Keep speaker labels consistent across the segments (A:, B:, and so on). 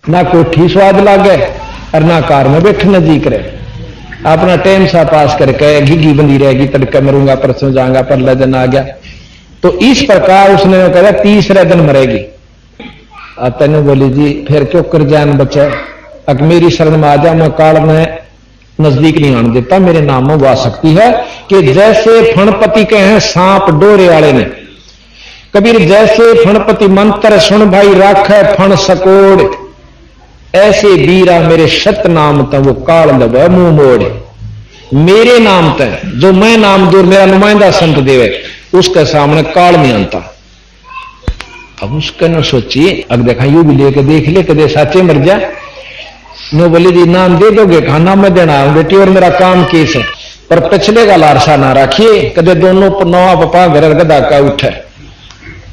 A: ना कोठी स्वाद लागे और ना कार में बैठने जी करे, अपना टाइम सा पास करके घिघी बंदी रहेगी, तड़के मरूंगा परसों जाऊंगा परला दिन आ गया। तो इस प्रकार उसने कहा तीसरे दिन मरेगी। तेन बोली जी फिर क्यों कर जान बचे, अग मेरी शरण में आ जा, मैं काल में नजदीक नहीं आने देता, मेरे नाम में वो शक्ति है कि जैसे फणपति के हैं सांप डोरे वाले ने, कबीर जैसे फणपति मंत्र सुन भाई राख फण सकोड़, ऐसे वीरा मेरे सत नाम त वो काल लब मुंह मोड़। मेरे नाम त जो मैं नाम दूर मेरा नुमाइंदा संत देवे उसके सामने काल नहीं आता। अब उसका न सोचिए, अब देखा यू भी लेके देख ले कदे साचे मर जा, नो बोले जी नाम दे दोगे, खाना मैं देना बेटी और मेरा काम केस है, पर पिछले का लारसा ना रखिए, कदे दोनों नवा पपा घर गदा का उठे।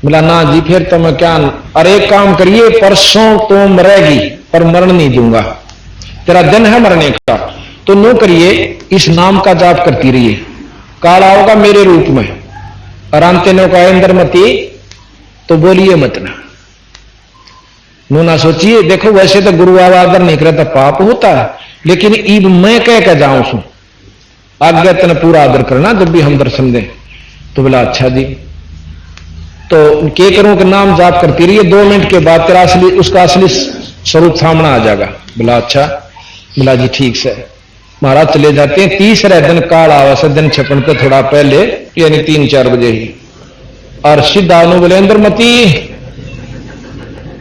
A: बोला ना जी फिर तो मैं क्या, अरे एक काम करिए परसों तो मरेगी पर मरण नहीं दूंगा, तेरा दिन है मरने का, तो नो करिए इस नाम का जाप करती रहिए, काल आओगा मेरे रूप में। और अंते ने कहा इंद्रमती तो बोलिए मत ना, नो ना सोचिए। देखो वैसे तो गुरु आवादर नहीं करे तो पाप होता है, लेकिन ईब मैं कह के जाऊं सू आज्ञा तने पूरा आदर करना जब भी हम दर्शन दें। तो बोला अच्छा जी, तो के करूं कि नाम जाप करती रहिए, 2 मिनट के बाद तेरा असली उसका असली स्वरूप सामने आ जाएगा। बोला अच्छा। बोला जी ठीक से। महाराज चले जाते हैं। तीसरे दिन काल आवास दिन छपन पे थोड़ा पहले यानी 3-4 बजे ही, और सीधा बोले इंद्रमती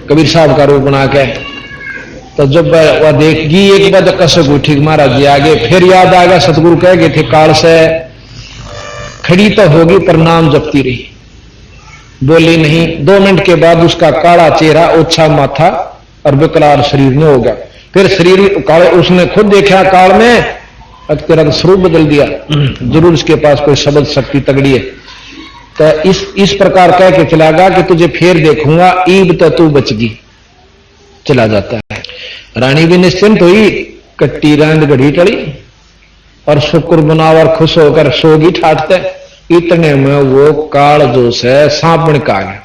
A: कबीर साहब का रूप बना के। तो जब वह देखेगी एक बार कसक उठी महाराज जी आगे, फिर याद आ गया सतगुरु कह गए थे काल से खड़ी तो होगी पर नाम जपती रही, बोली नहीं। 2 मिनट के बाद उसका काला चेहरा, ओछा माथा और विकराल शरीर में हो गया। फिर शरीर काल उसने खुद देखा काल में, अब तेरा स्वरूप बदल दिया, जरूर इसके पास कोई शब्द शक्ति तगड़ी है। तो इस प्रकार कह के चला गया कि तुझे फिर देखूंगा, ईब तो तू बचगी। चला जाता है। रानी भी निश्चिंत हुई, कट्टी रांद घड़ी टड़ी और शुक्र बनावर खुश होकर सोगी ठाटते। इतने में वो काल जो से सांप बन का गया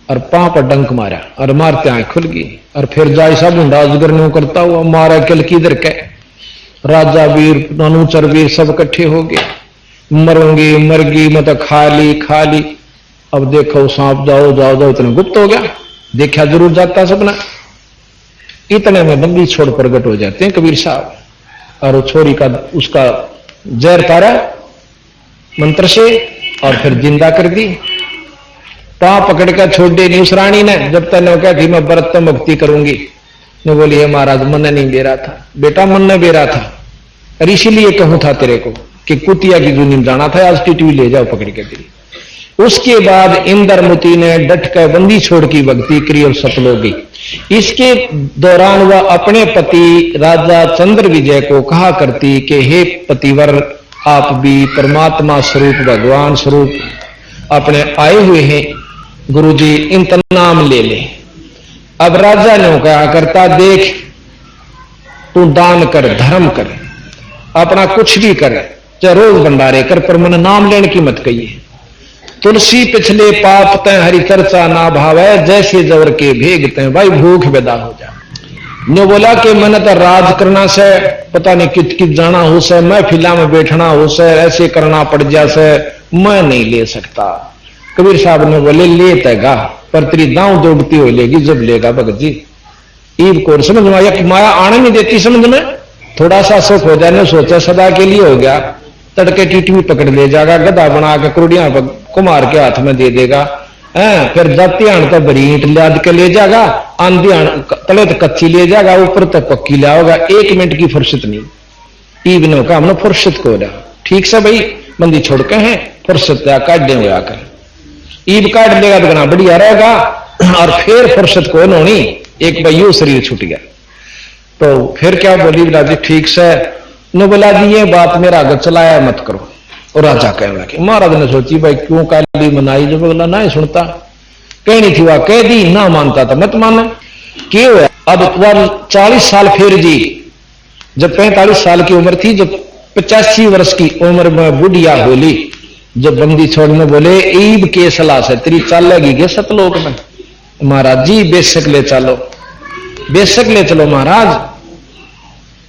A: और पांव पर डंक मारा और मारते आंख खुल गई। और फिर जाय सब अजगर न्यू करता हुआ मारा किल किधर के, राजा वीर अनुचर वीर सब इकट्ठे हो गए। मरूंगी मरगी मतलब खा ली। अब देखो सांप जाओ जाओ जाओ, इतना गुप्त हो गया, देखा जरूर जाता सबने। इतने में बंदी छोड़ प्रकट हो जाते हैं कबीर साहब, और वो छोरी का उसका जहर तारा मंत्र से और फिर जिंदा कर दी। पांव पकड़ कर छोड़ दे नहीं उस रानी ने, जब तक ने कहा थी मैं व्रत तो मुक्ति करूंगी। ने बोली है महाराज मन नहीं दे रहा था, बेटा मन ने दे रहा था, और इसीलिए कहूं था तेरे को कि कुतिया की दुनिया जाना था, आज टीटी ले जाओ पकड़ के दी। उसके बाद इंद्रमती ने डट कर बंदी छोड़ की भक्ति करी और सफल हो गई। इसके दौरान वह अपने पति राजा चंद्र विजय को कहा करती कि हे पतिवर, आप भी परमात्मा स्वरूप भगवान स्वरूप अपने आए हुए हैं, गुरुजी इनका नाम ले ले। अब राजा ने कहा करता, देख तू दान कर, धर्म कर, अपना कुछ भी कर, चाहे रोज भंडारे कर, पर मन नाम लेने की मत कहिए। तुलसी पिछले पाप तय हरि चर्चा ना भावे, जैसे जवर के भेगते भाई भूख बेदा हो जा। ने बोला कि मैंने तो राज करना से पता नहीं कित कित जाना हो से, मैं फिला में बैठना हो से, ऐसे करना पड़ जा से, मैं नहीं ले सकता। कबीर साहब ने बोले ले तेगा, पर तेरी दांव दौड़ती हो लेगी जब लेगा भगत जी। ईब को समझ में आया कि माया आने नहीं देती समझ में, थोड़ा सा सुख हो जाने सोचा सदा के लिए हो गया, तड़के टीटी भी पकड़ ले जाएगा, गधा बना के कुड़ियां कुमार के हाथ में दे देगा, फिर जाती आन तो बरीट लाद के ले जाएगा, आंधी आन तले तो कच्ची ले जाएगा, ऊपर तो पक्की लाओगा, 1 मिनट की फुर्सत नहीं। ईब ने कहा हमने फुर्सत को रहा, ठीक से भाई बंदी छोड़ के हैं, फुर्सत काट दे हुए आकर। ईब काट लेगा तो बना बढ़िया रहेगा, और फिर फुर्सत को नोनी एक भाई शरीर छूट गया। तो फिर क्या बोली राजी ठीक से ने बोला जी ये बात मेरा आगे चलाया मत करो। और राजा कहने लगे, महाराज ने सोची भाई क्यों काली मनाई, जब बोला ना ही सुनता, कहनी थी वह कह दी, ना मानता था मत माने क्यों है। अब 40 साल फिर जी, जब 45 साल की उम्र थी, जब 85 वर्ष की उम्र में बुढ़िया होली, जब बंदी छोड़ने बोले ईब के सलाह से तेरी चाल लगेगी सतलोक में। महाराज जी बेशक ले चलो। बेशक ले चलो महाराज,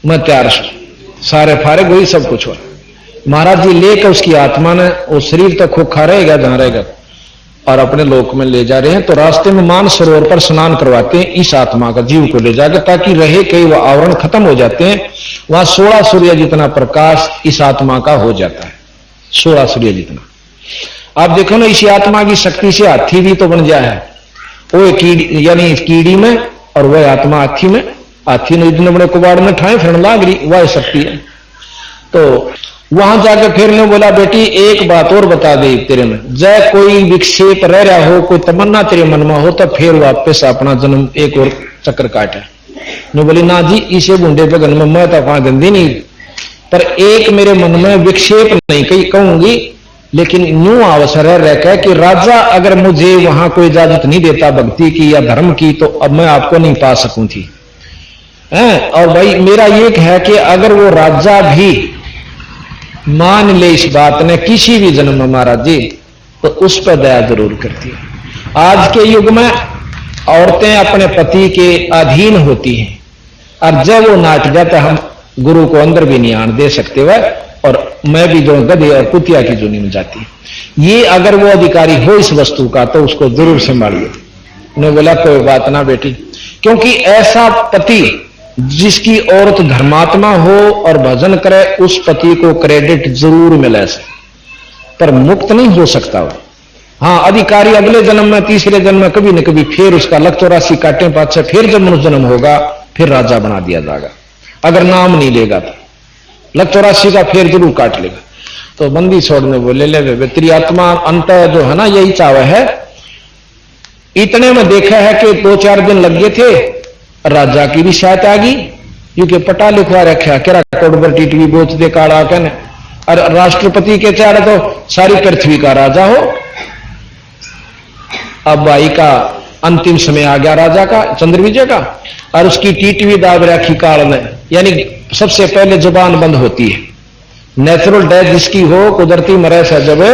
A: मैं तैयार हूं, सारे फारिग हुई, सब कुछ हुआ। महाराज जी लेकर उसकी आत्मा ने, वो शरीर तक खोखा रहेगा जहां रहेगा, और अपने लोक में ले जा रहे हैं। तो रास्ते में मान सरोवर पर स्नान करवाते हैं इस आत्मा का, जीव को ले जाकर, ताकि रहे कई वो आवरण खत्म हो जाते हैं। वहां 16 सूर्य जितना प्रकाश इस आत्मा का हो जाता है, 16 सूर्य जितना। आप देखो ना, इसी आत्मा की शक्ति से हाथी भी तो बन गया है, वो कीड़ी यानी कीड़ी में, और वह आत्मा हाथी में। हाथी ने इतने बड़े कुबाड़ में ठाए फिर लाग रही, वह शक्ति है। तो वहां जाकर फिर ने बोला, बेटी एक बात और बता दे तेरे में, जय कोई विक्षेप रह रहा हो, कोई तमन्ना तेरे मन में हो, तो फिर वापस अपना जन्म एक और चक्कर काटे। ने बोली ना जी, इसे बूंदे पे गन में मैं तो वहां गंदी नहीं, पर एक मेरे मन में विक्षेप नहीं कही कहूंगी, लेकिन यूं अवसर है कि राजा अगर मुझे वहां कोई इजाजत नहीं देता भक्ति की या धर्म की, तो अब मैं आपको नहीं पा सकूं थी। और भाई मेरा ये है कि अगर वो राजा भी मान ले इस बात ने किसी भी जन्म में महाराज जी, तो उस पर दया जरूर करती है। आज के युग में औरतें अपने पति के अधीन होती हैं, और जब वो नाट जाता हम गुरु को अंदर भी नहीं आने दे सकते वह, और मैं भी जो गधे और कुतिया की जोनी में जाती है। ये अगर वो अधिकारी हो इस वस्तु का, तो उसको जरूर संभालिए। उन्होंने बोला कोई बात ना बेटी, क्योंकि ऐसा पति जिसकी औरत धर्मात्मा हो और भजन करे, उस पति को क्रेडिट जरूर मिले से, पर मुक्त नहीं हो सकता वो। हाँ, अधिकारी अगले जन्म में, तीसरे जन्म में कभी न कभी फिर उसका लक 84 काटे पाछे फिर जब मनुष्य जन्म होगा, फिर राजा बना दिया जाएगा। अगर नाम नहीं लेगा तो लक 84 का फिर जरूर काट लेगा। तो बंदी छोड़ने बोले, ले तेरी आत्मा अंत जो है ना, यही चाव है। इतने में देखा है कि 2-4 दिन लग गए थे, राजा की भी शायद आ गई, क्योंकि पटा लिखवा रखा केरा कोडबर टीटवी बोच दे काड़ा कहने, और राष्ट्रपति के चाहे तो सारी पृथ्वी का राजा हो। अब भाई का अंतिम समय आ गया राजा का, चंद्र विजय का, और उसकी टीटवी दाब रखी काल ने, यानी सबसे पहले जुबान बंद होती है। नेचुरल डेथ जिसकी हो, कुदरती मरे से जब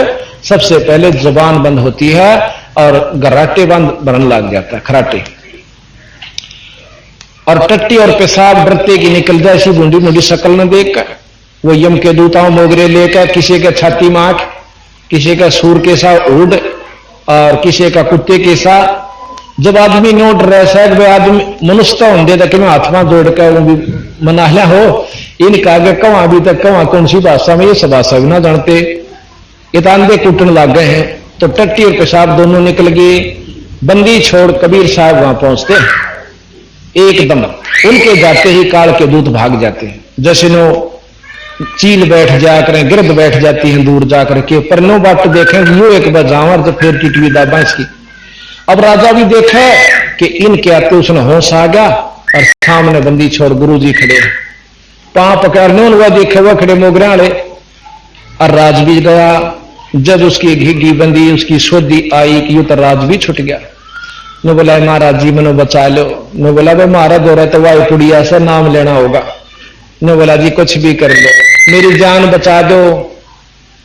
A: सबसे पहले जुबान बंद होती है, और घराटे बंद बनने लग जाता है, खराटे, और टट्टी और पेशाब डरते की निकल जाए ऐसी बूंदी बूंदी शक्ल न देख कर। वो यम के दूताओं मोगरे लेकर, किसी का छाती में आंख, किसी का सूर के साथ ऊड, और किसी का कुत्ते के साथ। जब आदमी नोट रहे शायद वे आदमी मनुष्य तो होंगे तक मैं हाथ में जोड़ कर वो भी मनाला हो, इनका आगे कवा अभी तक कवा कौन सी भाषा में, ये सब भाषा भी ना जानते, ये तांदे कूटने लग गए हैं। तो टट्टी और पेशाब दोनों निकल गए। बंदी छोड़ कबीर साहब वहां पहुंचते एकदम, उनके जाते ही काल के दूत भाग जाते हैं। जैसे नो चील बैठ जाया करें, गिरद बैठ जाती हैं दूर जाकर के, पर नो बाट देखें यू एक बार जावर तो फिर टिटवी दाबा इसकी। अब राजा भी देखे कि इनके आते उसने होश आ गया, और सामने बंदी छोड़ गुरु जी खड़े, पांव पकड़ने उनका देखे हुआ खड़े मोगरे वाले, और राज भी गया। जब उसकी घिगी बंदी उसकी शोधी आई कि यू तो राज भी छुट गया। ने बोला महाराज जी मैंने बचा लो। ने बोला भाई महाराज हो रहा तो वाई पुड़िया से नाम लेना होगा। ने बोला जी कुछ भी कर लो, मेरी जान बचा दो।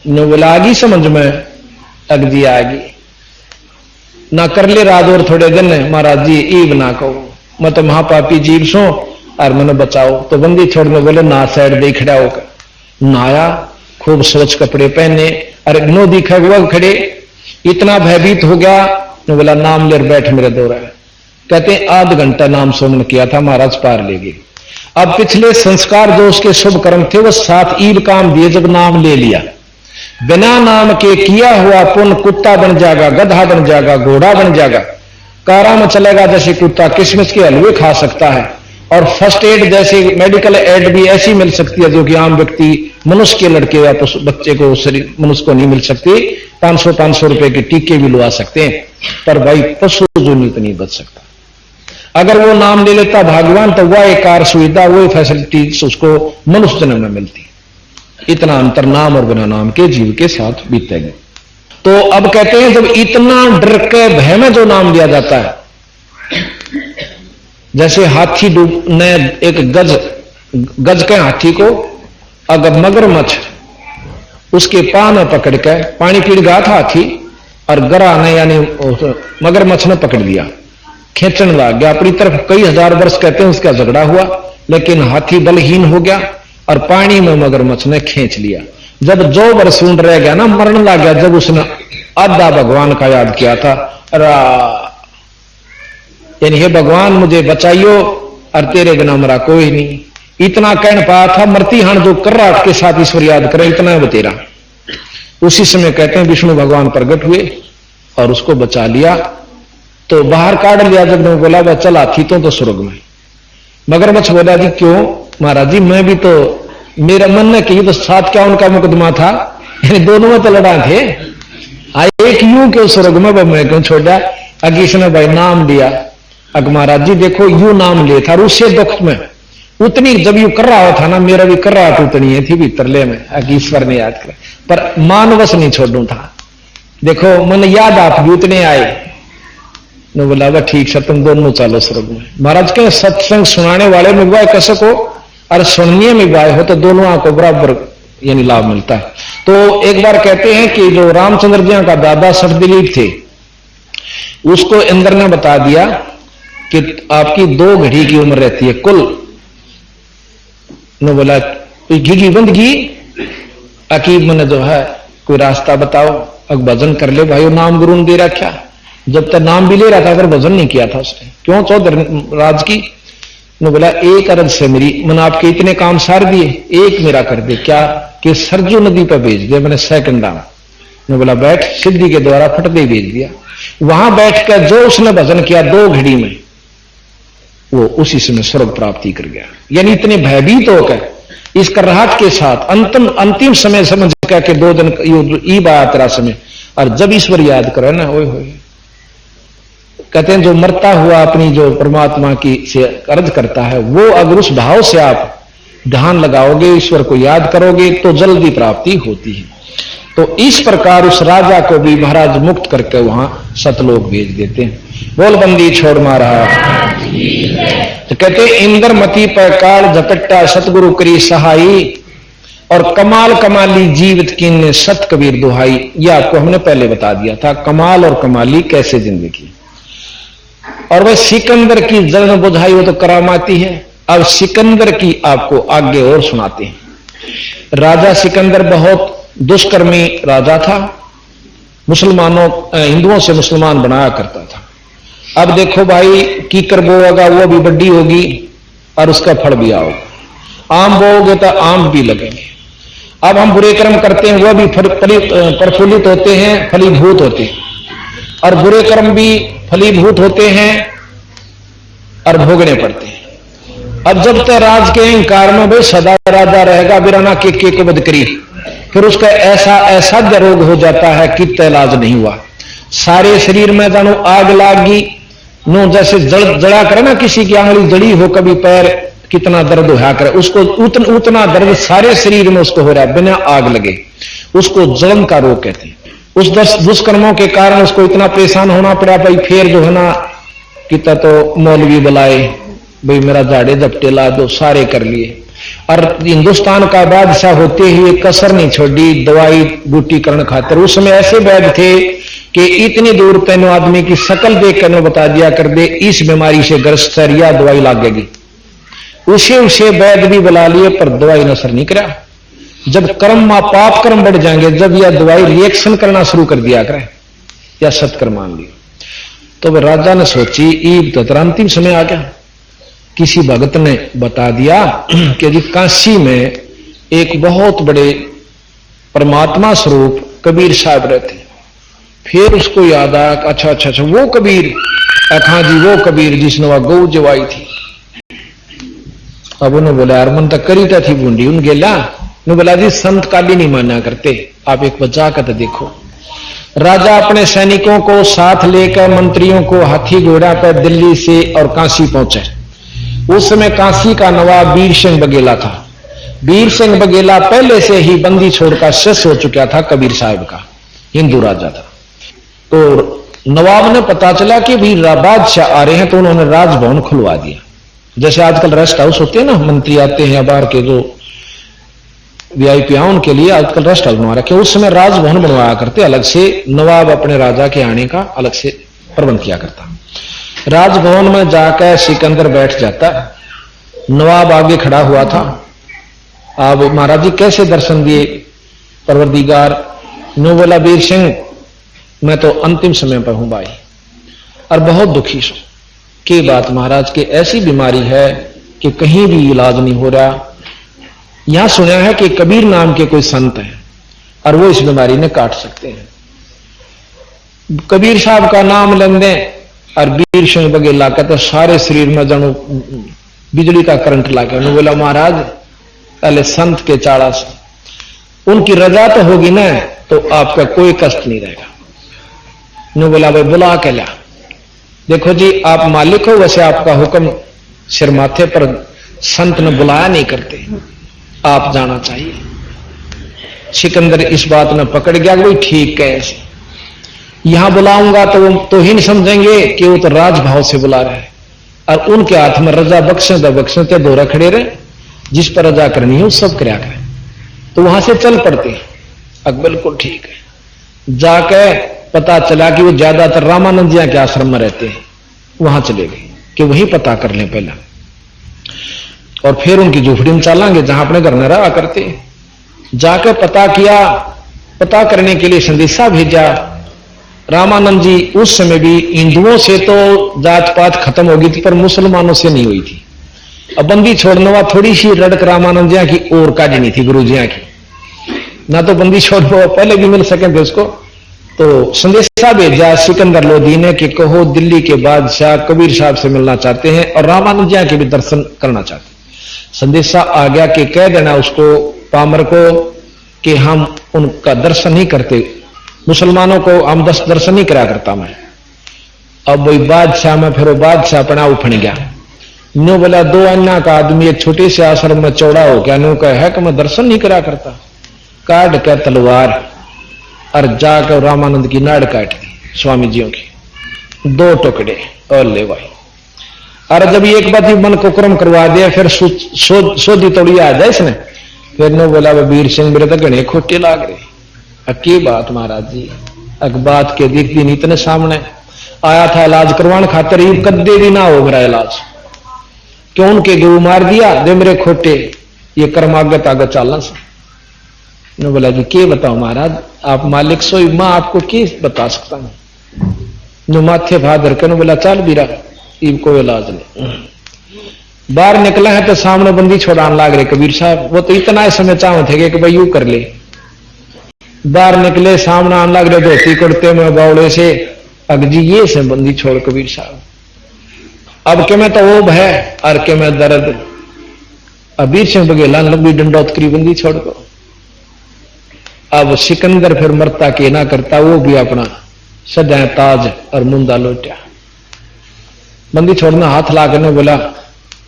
A: ने बोला आगी समझ में, अग जी आगी ना कर ले राज और थोड़े दिन महाराज जी ईब ना कहो, मैं तो महापापी जीव सो और मैंने बचाओ। तो बंदी छोड़ने बोले ना साइड दे खड़ा होकर नहाया, खूब सोच कपड़े पहने, अरे नो दिखा हुआ खड़े, इतना भयभीत हो गया। ने बोला नाम ले बैठ मेरे दो रहा। कहते हैं आध घंटा नाम सुमन किया था, महाराज पार ले गए। अब पिछले संस्कार जो उसके शुभ कर्म थे वो 7 ईब काम दिए, जब नाम ले लिया, बिना नाम के किया हुआ पुण्य कुत्ता बन जाएगा, गधा बन जाएगा, घोड़ा बन जाएगा, कारा में चलेगा जैसे कुत्ता, किशमिश के हलवे खा सकता है, और फर्स्ट एड जैसे मेडिकल एड भी ऐसी मिल सकती है जो कि आम व्यक्ति मनुष्य के लड़के या बच्चे को मनुष्य को नहीं मिल सकती। 500 रुपए के टीके भी लगा सकते हैं, पर भाई पशु जो नहीं बच सकता। अगर वो नाम ले लेता भगवान, तो वह एक कार सुविधा, वही फैसिलिटीज उसको मनुष्य जन्म में मिलती। इतना अंतर नाम और बिना नाम के जीव के साथ बीतेगा। तो अब कहते हैं जब इतना डर के भय में जो नाम लिया जाता है, जैसे हाथी ने एक गज के हाथी को अगर मगरमच्छ उसके पांव में पकड़ के पानी पीड़ गया था हाथी, और गरा ने यानी मगरमच्छ ने पकड़ लिया, खींचने लग गया अपनी तरफ। कई हजार वर्ष कहते हैं उसका झगड़ा हुआ, लेकिन हाथी बलहीन हो गया और पानी में मगरमच्छ ने खींच लिया। जब जो बरसून रह गया ना, मरने लग गया, जब उसने आधा भगवान का याद किया था, यानी हे भगवान मुझे बचाइयो और तेरे बिना मरा कोई नहीं, इतना कहने पाया था। मरती हान जो कर्राट के साथ ईश्वर याद करे, इतना है तेरा। उसी समय कहते हैं विष्णु भगवान प्रकट हुए और उसको बचा लिया, तो बाहर काट लिया। जब ने बोला वह चल हाथी तो स्वर्ग में। मगरमच्छ बोला जी क्यों महाराज जी, मैं भी तो, मेरा मन ने कही तो साथ क्या उनका मुकदमा था, दोनों में तो लड़ा थे, एक यूं क्यों स्वर्ग में, मैं क्यों छोड़ा। अगे इसने भाई नाम लिया, अग महाराज जी देखो यूं नाम ले था, उससे दुख में उतनी जब यू कर रहा था ना, मेरा भी कर रहा था उतनी है थी भीतरले में। अग ईश्वर ने याद कर, पर मानवश नहीं छोड़ू था। देखो मन याद आप भी उतने आए, ने बोला वह ठीक है तुम दोनों चलो स्वर्ग में। महाराज के सत्संग सुनाने वाले में विवाह कैसे को और सुनने में विवाह हो तो दोनों आपको बराबर यानी लाभ मिलता है। तो एक बार कहते हैं कि जो रामचंद्र जी का दादा सठदिलीप थे, उसको इंद्र ने बता दिया कि आपकी 2 घड़ी की उम्र रहती है कुल। ने बोला घी बंदगी अकीब मैंने जो है कोई रास्ता बताओ, अब भजन कर ले भाई, नाम गुरु ने दे रखा। जब तक नाम भी ले रहा था अगर भजन नहीं किया था उसने, क्यों चौधर राज की। ने बोला एक अरज से मेरी, मैंने आपके इतने काम सार दिए, एक मेरा कर दे। क्या कि सरजू नदी पर भेज दे, मैंने सेकंड नाम। ने बोला बैठ, सिद्धि के द्वारा फटदे भेज दिया। वहां बैठ कर जो उसने भजन किया 2 घड़ी में, वो उसी समय स्वर्ग प्राप्ति कर गया। यानी इतने भयभीत होकर इस कराहट के साथ अंतिम समय समझ कर के 2 दिन ईब आया तेरा समय, और जब ईश्वर याद करे ना, ओए होए कहते हैं जो मरता हुआ अपनी जो परमात्मा की से अर्ज करता है, वो अगर उस भाव से आप ध्यान लगाओगे, ईश्वर को याद करोगे तो जल्दी प्राप्ति होती है। तो इस प्रकार उस राजा को भी महाराज मुक्त करके वहां सतलोक भेज देते हैं। बोल बंदी छोड़ मारा। तो कहते इंद्रमती पर काल झपट्टा सतगुरु करी सहाई, और कमाल कमाली जीवित कीन ने सत कबीर दुहाई। यह आपको हमने पहले बता दिया था, कमाल और कमाली कैसे जिंदगी। और वह सिकंदर की जलन बुझाई, वो तो करामाती है। अब सिकंदर की आपको आगे और सुनाते हैं। राजा सिकंदर बहुत दुष्कर्मी राजा था, मुसलमानों हिंदुओं से मुसलमान बनाया करता था। अब देखो भाई कीकर बोएगा वो भी बड्डी होगी और उसका फल भी आओगे, आम बोओगे तो आम भी लगेंगे। अब हम बुरे कर्म करते हैं, वह भी प्रफुल्लित होते हैं, फलीभूत होते हैं, और बुरे कर्म भी फलीभूत होते हैं और भोगने पड़ते हैं। अब जब तक राज के अहंकार में भाई सदा राजा रहेगा, बिराना के को बद करी, फिर उसका ऐसा असाध्य रोग हो जाता है कि इलाज नहीं हुआ। सारे शरीर में जानो आग लागी नो, जैसे जड़ा करे ना, किसी की आंगली जड़ी हो, कभी पैर कितना दर्द होया करे, उसको उतना दर्द सारे शरीर में उसको हो रहा है बिना आग लगे, उसको जलन का रोग कहते हैं। उस दुष्कर्मों के कारण उसको इतना परेशान होना पड़ा भाई। फिर जो है ना कितना तो मौलवी बुलाए, भाई मेरा झाड़े झपटे ला दो, सारे कर लिए। और हिंदुस्तान का बादशाह होते हुए कसर नहीं छोड़ी दवाई बूटी करण खातिर। उस समय ऐसे वैद्य थे कि इतनी दूर तेनो आदमी की शकल देख कर बता दिया कर दे इस बीमारी से ग्रस्त है, या दवाई लागेगी। उसे वैद्य भी बुला लिए पर दवाई ने असर नहीं करा। जब कर्म पाप कर्म बढ़ जाएंगे, जब यह दवाई रिएक्शन करना शुरू कर दिया करे, या सत्कर्म मान लिया, तो वह राजा ने सोची ईब तो अंतिम समय आ गया। किसी भगत ने बता दिया कि जी काशी में एक बहुत बड़े परमात्मा स्वरूप कबीर साहब रहते। फिर उसको याद आया, अच्छा वो कबीर, हाँ जी वो कबीर जिसने वह गौ जवाई थी। अब उन्होंने बोला यार मन तक करी थी बूंदी उन गेला ने बोला जी संत काली नहीं माना करते, आप एक बचा कर तो देखो। राजा अपने सैनिकों को साथ लेकर मंत्रियों को हाथी घोड़ा पर दिल्ली से और काशी पहुंचे। उस समय काशी का नवाब वीर सिंह बघेला था। वीर सिंह बघेला पहले से ही बंदी छोड़कर शिष्य हो चुका था कबीर साहब का, हिंदू राजा था। तो नवाब ने पता चला कि भी बादशाह आ रहे हैं, तो उन्होंने राजभवन खुलवा दिया। जैसे आजकल रेस्ट हाउस होते हैं ना, मंत्री आते हैं या बाहर के जो वीआईपी उनके लिए आजकल रेस्ट हाउस बनवा रखे। उस समय राजभवन बनवाया करते अलग से, नवाब अपने राजा के आने का अलग से प्रबंध किया करता। राजभवन में जाकर सिकंदर बैठ जाता। नवाब आगे खड़ा हुआ था। अब महाराज जी कैसे दर्शन दिए परवरदिगार? नो बोला, वीर सिंह मैं तो अंतिम समय पर हूं भाई, और बहुत दुखी हूं। की बात महाराज के ऐसी बीमारी है कि कहीं भी इलाज नहीं हो रहा। यहां सुना है कि कबीर नाम के कोई संत हैं और वो इस बीमारी ने काट सकते हैं। कबीर साहब का नाम लेंदे और वीर सिंह बघेला का तो सारे शरीर में जानू बिजली का करंट लाके। उन्होंने बोला, महाराज पहले संत के चाड़ा से उनकी रजा तो होगी ना, तो आपका कोई कष्ट नहीं रहेगा। उन्होंने बोला, भाई बुला के ला। देखो जी, आप मालिक हो, वैसे आपका हुक्म सिर माथे पर संत ने बुलाया नहीं करते, आप जाना चाहिए। सिकंदर इस बात में पकड़ गया, वही ठीक है, ऐसे यहां बुलाऊंगा तो वो तो ही नहीं समझेंगे कि वो तो राजभाव से बुला रहे हैं, और उनके हाथ में रजा बख्शे तो दो रखड़े रहे, जिस पर रजा करनी है उस सब कराया करें। तो वहां से चल पड़ते। अब बिल्कुल ठीक है। जाके पता चला कि वो ज्यादातर रामानंद जी के आश्रम में रहते हैं, वहां चले गए कि वही पता कर लें पहला, और फिर उनकी झोपड़ी में चलेंगे जहां अपने घर में रहा करते। जाके पता किया, पता करने के लिए संदेशा भेजा। रामानंद जी उस समय भी हिंदुओं से तो जात पात खत्म हो गई थी, पर मुसलमानों से नहीं हुई थी। अब बंदी छोड़ने वाला थोड़ी सी रड़क रामानंद जी की और काटनी थी, गुरु जी की ना, तो बंदी छोड़ने पहले भी मिल सके थे उसको। तो संदेशा भेजा सिकंदर लोधी ने कि कहो दिल्ली के बादशाह कबीर साहब से मिलना चाहते हैं और रामानंद जी के भी दर्शन करना चाहते हैं। संदेशा आ गया कि कह देना उसको, पामर को, कि हम उनका दर्शन नहीं करते, मुसलमानों को हम दर्शन नहीं करा करता मैं। अब वही बादशाह में फिर वो बादशाह अपना उफण गया। नो बोला, दो अन्ना का आदमी एक छोटे से आश्रम में चौड़ा हो गया, नो कह है कि मैं दर्शन नहीं करा करता। काट कर तलवार और जाकर रामानंद की नाड़ काट दी स्वामी जियों की, दो टुकड़े और ले भाई। और जब एक बात मन को क्रम करवा दिया, फिर सोधी तोड़ी आ जाए इसने। फिर नो बोला, वीर सिंह मेरे तो घने खोटे लाग रहे। की बात महाराज जी? अक बात के दिख दिन इतने सामने आया था इलाज करवाने खातिर, ही कद्दे भी ना हो मेरा इलाज, क्यों उनके गुरु मार दिया दे मेरे खोटे, ये कर्मागत आगे चलना सा। ने बोला जी के बताओ महाराज, आप मालिक सोई, मैं आपको के बता सकता हूं। जो माथे भाद धर के बोला, चल बीरा इब कोई इलाज नहीं। बाहर निकला है तो सामने बंदी छोड़ाने लाग रहे कबीर साहब। वो तो इतना समय चाह थे कि भाई यू कर ले। बाहर निकले, सामने आने लग रहे धोती कुर्ते में बावड़े से, अगजी ये से बंदी छोड़ कबीर साहब। अब के मैं तो वो भय और के मैं दर्द। अबीर सिंह बघेला लंबी डंडौत करी बंदी छोड़ को। अब सिकंदर फिर मरता के ना करता, वो भी अपना सजा ताज और मुंदा लोटा। बंदी छोड़ना हाथ ला करने बोला,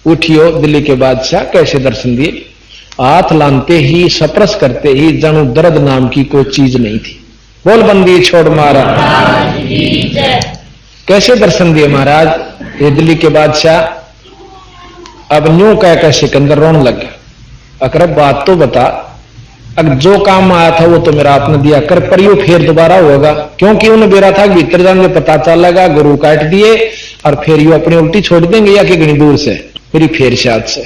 A: उठियो दिल्ली के बादशाह, कैसे दर्शन दिए? हाथ लानते ही, सप्रस करते ही जानू दर्द नाम की कोई चीज नहीं थी। बोल बंदी छोड़ मारा, कैसे दर्शन दिए महाराज? ये दिल्ली के बादशाह। अब न्यू कह सिकंदर रोने लग गया। अकरब बात तो बता, अगर जो काम आया था वो तो मेरा आपने दिया कर, पर यू फिर दोबारा होगा, क्योंकि उन्हें बेरा था भीतर जाने पता चलेगा, गुरु काट दिए और फिर यू अपनी उल्टी छोड़ देंगे या कि घनी दूर से फिर शायद से।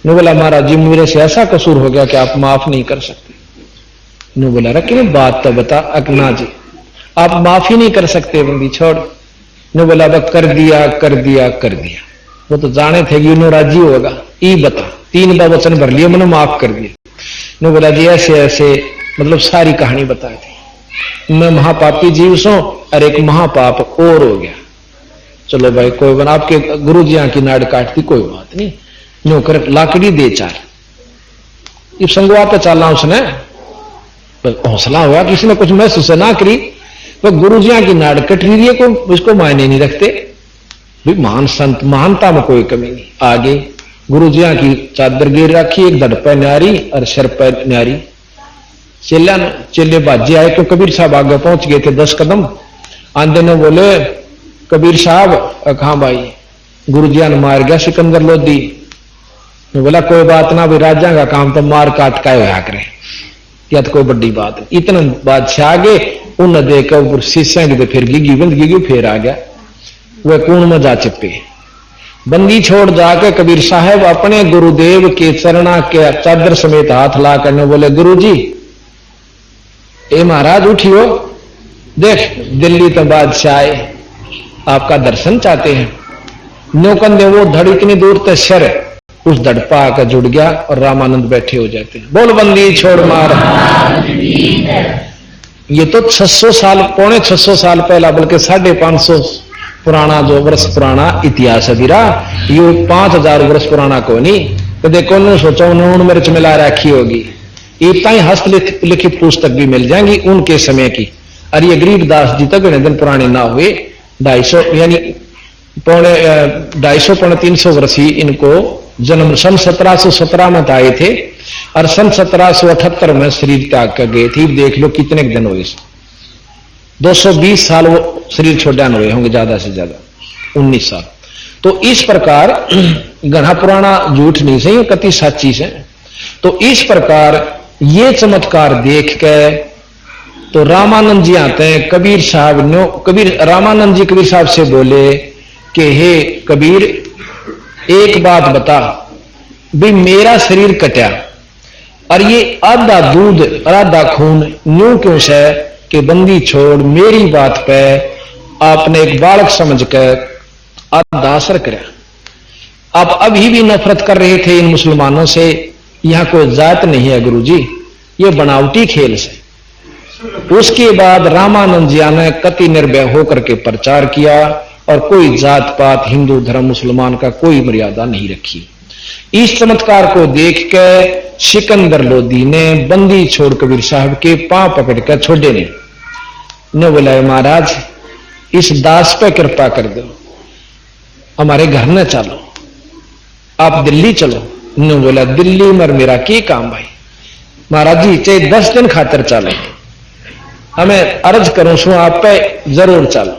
A: ने बोला, महाराज जी मेरे से ऐसा कसूर हो गया कि आप माफ नहीं कर सकते। ने बोला, रखी बात तो बता। अकना जी आप माफी नहीं कर सकते, बंदी छोड़। ने बोला, कर दिया कर दिया कर दिया। वो तो जाने थे कि उन्होंने राजी होगा। ई बता, 3 बार वचन भर लिए, मैंने माफ कर दिया। ने बोला, जी ऐसे ऐसे मतलब सारी कहानी बता दी। मैं महापापी जीव सो और एक महापाप और हो गया। चलो भाई कोई बना, आपके गुरु जी की नाड़ काटती, कोई बात नहीं, नो कर लाकड़ी दे 4। ये संगवा पे चलना उसने, हौसला हुआ, किसी ने कुछ महसूस ना करी। तो गुरु जी की नाड़ कट रही है, कोई उसको मायने नहीं रखते भाई। महान संत, महानता में कोई कमी नहीं। आगे गुरु जी की चादर गिर रखी, एक धड़ पे न्यारी और सिर पे न्यारी। चेले बाजे आए तो कबीर साहब आगे पहुंच गए थे 10 कदम। आंधे ने बोले, कबीर साहब हाँ भाई, गुरु जी ने मार गया सिकंदर लोधी। ने बोला, कोई बात ना भाई, राजा का काम तो मार काट का होया करे, या तो कोई बड़ी बात नहीं। इतना बादशाह आगे उन्हें देखकर शिष्य की तो फिर गिगी बंद गिगी फिर आ गया। वह कुण में जा चिपे। बंदी छोड़ जाके कबीर साहब अपने गुरुदेव के चरणा के चादर समेत हाथ ला करने बोले, गुरुजी ए महाराज उठियो, देख दिल्ली तो बादशाह आए, आपका दर्शन चाहते हैं। न्योकंदे वो धड़ इतनी दूर तक शर उस धड़पा आकर जुड़ गया और रामानंद बैठे हो जाते हैं। बोल बंदी छोड़ मार। ये तो 600 साल, पौने 600 साल पहला, बल्कि 550 पुराना, जो वर्ष पुराना इतिहास है दिरा, ये 5000 वर्ष पुराना को नहीं। तो देखो उन्होंने सोचा उन्होंने मिर्च मिला रखी होगी, इतना ही हस्तलिखित पुस्तक भी मिल जाएंगी उनके समय की। और ये गरीबदास जी तक दिन पुराने ना हुए, 250 यानी पौने 250 पौने 300 वर्ष ही इनको जन्म। सन 1717 में आए थे और सन 1778 में शरीर त्याग कर गए थे। देख लो कितने दिन हुए, 220 साल वो शरीर छोड़ने हुए होंगे, ज्यादा से ज्यादा 19 साल। तो इस प्रकार घना पुराना झूठ नहीं सही, कति साची से। तो इस प्रकार ये चमत्कार देख के तो रामानंद जी आते हैं। कबीर साहब ने रामानंद जी कबीर साहब से बोले कि हे कबीर, एक बात बता भी, मेरा शरीर कटा और ये आधा दूध और आधा खून न्यू क्यों से कि बंदी छोड़ मेरी बात पे आपने एक बालक समझकर आधा असर करा। आप अभी भी नफरत कर रहे थे इन मुसलमानों से। यहां कोई जात नहीं है गुरुजी, ये बनावटी खेल से। उसके बाद रामानंद जी ने कति निर्भय होकर के प्रचार किया और कोई जात पात, हिंदू धर्म मुसलमान का कोई मर्यादा नहीं रखी। इस चमत्कार को देख के सिकंदर लोधी ने बंदी छोड़ कबीर साहब के पांव पकड़कर छोड़े ने बोला, महाराज इस दास पे कृपा कर दो, हमारे घर न चलो, आप दिल्ली चलो। ने बोला, दिल्ली मर मेरा की काम भाई, महाराज जी चाहे 10 दिन खातर चलो, हमें अर्ज करूं सो आप पे जरूर चलो।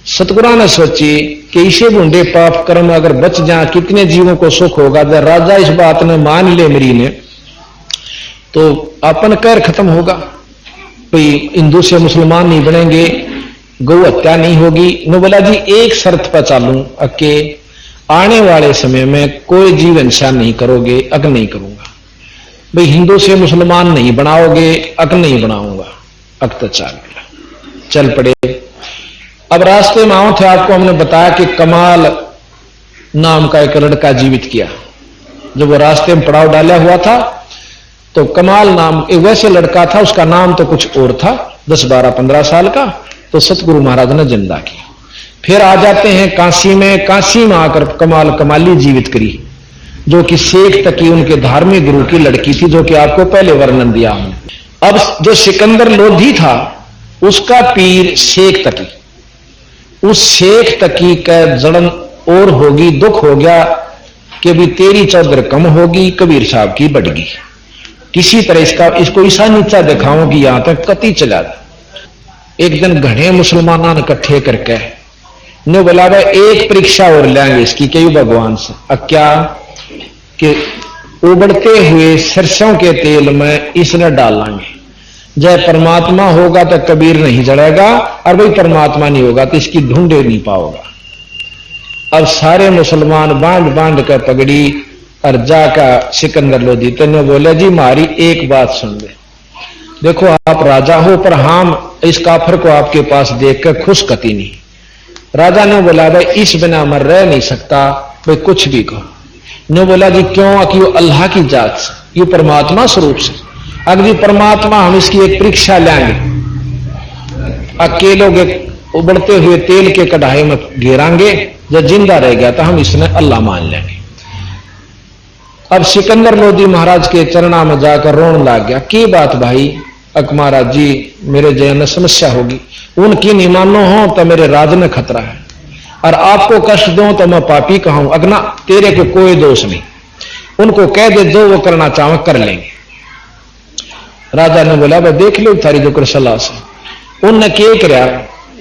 A: सतगुरु ने सोची कि इसे बूंदे पाप कर्म अगर बच जा, कितने जीवों को सुख होगा। जब राजा इस बात ने मान ले मेरी ने, तो अपन कैर खत्म होगा, कोई हिंदू से मुसलमान नहीं बनेंगे, गौ हत्या नहीं होगी। नो बोला जी एक शर्त पर चालूं अके आने वाले समय में कोई जीव हिंसा नहीं करोगे, अग नहीं करूंगा। भाई हिंदू से मुसलमान नहीं बनाओगे, अग नहीं बनाऊंगा। अग तो चल पड़े। अब रास्ते में आओ थे, आपको हमने बताया कि कमाल नाम का एक लड़का जीवित किया। जब वो रास्ते में पड़ाव डाला हुआ था तो कमाल नाम एक वैसे लड़का था, उसका नाम तो कुछ और था, 10, 12, 15 साल का। तो सतगुरु महाराज ने जिंदा किया। फिर आ जाते हैं काशी में। काशी में आकर कमाली जीवित करी, जो कि शेख तकी उनके धार्मिक गुरु की लड़की थी, जो कि आपको पहले वर्णन दिया हमने। अब जो सिकंदर लोधी था उसका पीर शेख तकी, उस शेख तकी का जड़न और होगी, दुख हो गया कि भी तेरी चौधर कम होगी, कबीर साहब की बढ़गी। किसी तरह इसको ईसा नीचा दिखाऊं कि यहां तक कति चला। एक दिन घने मुसलमाना ने इकट्ठे करके ने बोला, भाई एक परीक्षा और लेंगे इसकी, कई भगवान से। अब क्या कि उबड़ते हुए सरसों के तेल में इसने डालेंगे, जय परमात्मा होगा तो कबीर नहीं जड़ेगा, और भाई परमात्मा नहीं होगा तो इसकी ढूंढे नहीं पाओगा। अब सारे मुसलमान बांध बांध कर पगड़ी और जाका सिकंदर लोधी तेने बोले, जी मारी एक बात सुन ले, देखो आप राजा हो पर हम इस काफर को आपके पास देखकर खुश कती नहीं। राजा ने बोला, भाई इस बिना मर रह नहीं सकता, भाई कुछ भी कहो। ने बोला, जी क्यों? कि वो अल्लाह की जात से, ये परमात्मा स्वरूप से। अगर परमात्मा हम इसकी एक परीक्षा लेंगे, अकेलों के उबड़ते हुए तेल के कढ़ाई में घेरांगे, जब जिंदा रह गया तो हम इसने अल्लाह मान लेंगे। अब सिकंदर लोधी महाराज के चरणा में जाकर रोने लग गया। की बात भाई? अक महाराज जी मेरे जय में समस्या होगी, उनकी नहीं मानो हो तो मेरे राज में खतरा है, और आपको कष्ट दो तो मैं पापी कहूं, अगना तेरे को कोई दोष नहीं, उनको कह दे जो वो करना चाहो कर लेंगे। राजा ने बोला, भाई देख लो थारी जो कर सलाह से। उनने क्या कराया,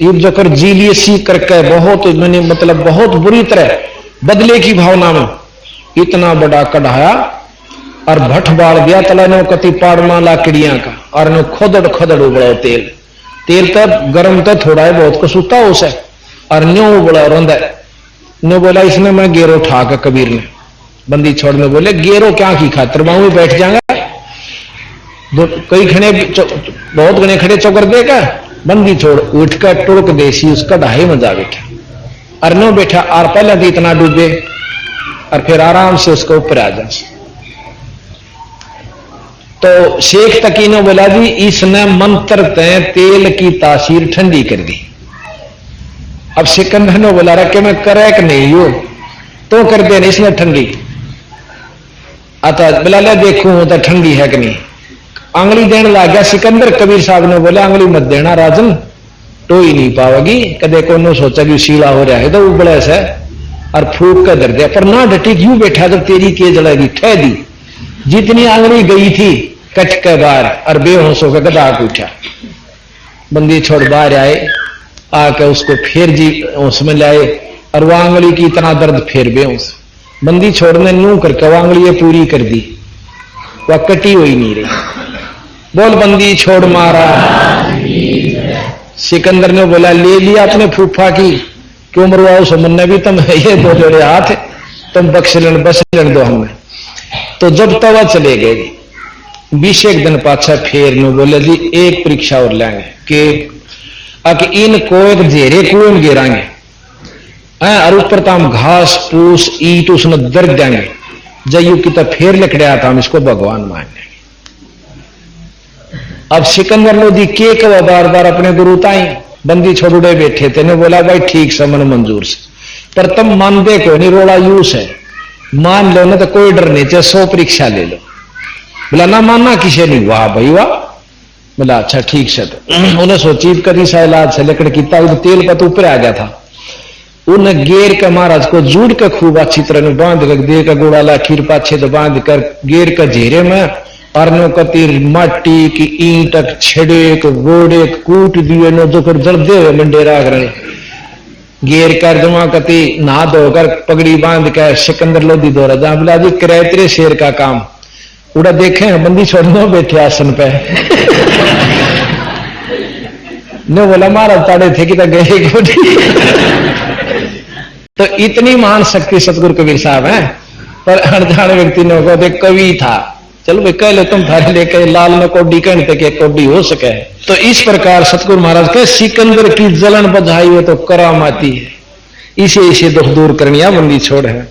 A: ये जो कर जी लिए सी करके बहुत मैंने मतलब बहुत बुरी तरह बदले की भावना में इतना बड़ा कढ़ाया और भट्ट बाल दिया तला ने कति पाड़मा लाकड़ियां का, और ने खोदड़ खोदड़ उबड़ा तेल। तेल तो गर्म तो थोड़ा है बहुत को सूता उसे, और न्यू बोला रोंदा ने बोला इसने मैं गेरो ठाक कबीर ने बंदी छोड़ने बोले गेरो क्या की खातर वहां में बैठ जाएगा कई खड़े बहुत गणे खड़े चौकर देगा बंदी छोड़ उठ कर टुड़क देसी उसका ढाई मजा बैठा अरनो बैठा और पहले तो इतना डूबे और फिर आराम से उसके ऊपर आ जा। तो शेख तकी ने बोला जी इसने मंत्र तय तेल की तासीर ठंडी कर दी। अब सिकंदर ने बोला रहा कि मैं करे कि नहीं हो तो कर दे नहीं इसने ठंडी आता बोला ले देखूं तो ठंडी है कि नहीं आंगली देने लग गया सिकंदर। कबीर साहब ने बोला आंगली मत देना राजन तो ही नहीं पाओगी कदे को सोचा कि शीला हो रहा है तो उबड़े से और फूक कर दर दिया पर ना डटी क्यों बैठा जब तेरी के जड़ेगी ठह दी जितनी आंगली गई थी कट के बाहर और बेहोश होकर गदा उठा। बंदी छोड़ बाहर आए आके उसको फिर जी उसमें लाए और वो आंगली की इतना दर्द फिर बेहोश बंदी छोड़ने नू करके वो आंगली पूरी कर दी वह कटी हुई नहीं रही। बोल बंदी छोड़ मारा। सिकंदर ने बोला ले लिया अपने फूफा की क्यों मरवाओ सुमन भी तुम ये दो जोड़े हाथ तुम बख्श लेन दो हमें। तो जब तवा चले गए 20 दिन पाछा फेर ने बोले जी एक परीक्षा और लेंगे कि इनको एक जेरे कुएं गिराएंगे और ऊपर तो हम घास पूस ईट उसने दर्द देंगे जयू की तो फेर लकड़िया था हम इसको भगवान मानेंगे। अब सिकंदर लोधी के बार बार अपने गुरु ताई बंदी छोड़े बैठे थे ने बोला भाई ठीक से मन मंजूर से पर तुम मान दे को नहीं रोड़ा यूस है मान लो ना तो कोई डर नहीं चाहे 100 परीक्षा ले लो। बोला ना मानना किसे नहीं वाह भाई वाह। बोला अच्छा ठीक से तो उन्हें सोची करी सा इलाज से लकड़ की तेल का तो ऊपर आ गया था उन्हें गेर के महाराज को जुड़ के खूब अच्छी तरह बांध कर दे का गोड़ाला खीर पाछे तो बांध कर गेर का घेरे में अरनो कतिर माटी की ईंट छेड़े को गोड़े कूट दिए नो जो कर जल्दे हुए मंडेरा कर गेर कर जमा कति नहा धोकर पगड़ी बांध कर सिकंदर लोधी दौरा जा बोला जी करे तेरे शेर का काम उड़ा देखे बंदी छोड़ने बैठे आसन पे ने बोला महाराज ताड़े थे कि तो गए गोड़ी। तो इतनी महान शक्ति सतगुरु कबीर साहब हैं पर अनजान व्यक्ति ने को देख कवि था चलो भाई कह लो तुम थारे लेके लाल में कोडी कहते कि कोडी हो सके। तो इस प्रकार सतगुरु महाराज के सिकंदर की जलन बधाई हो तो कराम आती है इसे दुख दूर करनिया बंदी छोड़ है।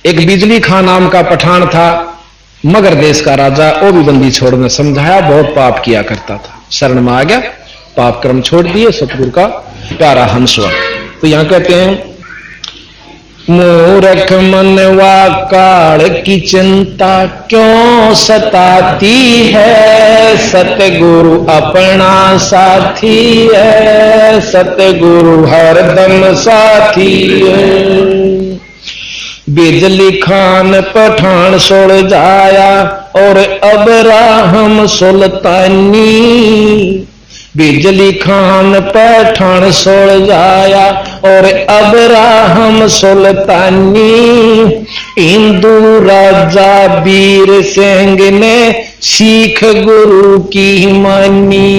A: एक बिजली खान नाम का पठान था मगर देश का राजा वो भी बंदी छोड़ ने समझाया बहुत पाप किया करता था शरण में आ गया पाप कर्म छोड़ दिए सतगुरु का प्यारा हंस हुआ। तो यहां कहते हैं मूर्ख मनवा काल की चिंता क्यों सताती है सतगुरु अपना साथी है सतगुरु हरदम साथी है। बिजली खान पठान सुल जाया और अब्राहम सुल्तानी बिजली खान पठान सुल जाया और अब्राहम सुल्तानी हिंदू राजा वीर सिंह ने सीख गुरु की मानी।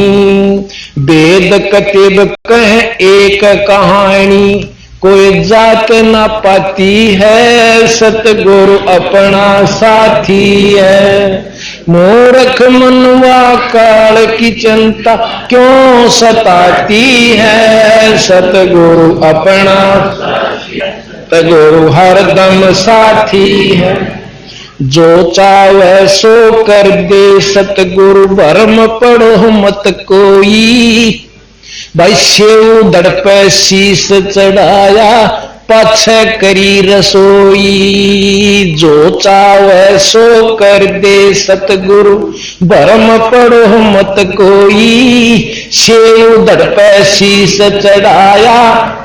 A: वेद कतिब कह एक कहानी कोई जात ना पाती है सतगुरु अपना साथी है। मूर्ख मनवा काल की चिंता क्यों सताती है सतगुरु अपना सतगुरु हरदम साथी है। जो चाहे सो कर दे सतगुरु भरम पढ़ो मत कोई भाई सेव दड़ पे शीस चढ़ाया पाछे करी रसोई। जो चाहे सो कर दे सतगुरु भरम पढ़ो मत कोई सेव दड़ पे शीस चढ़ाया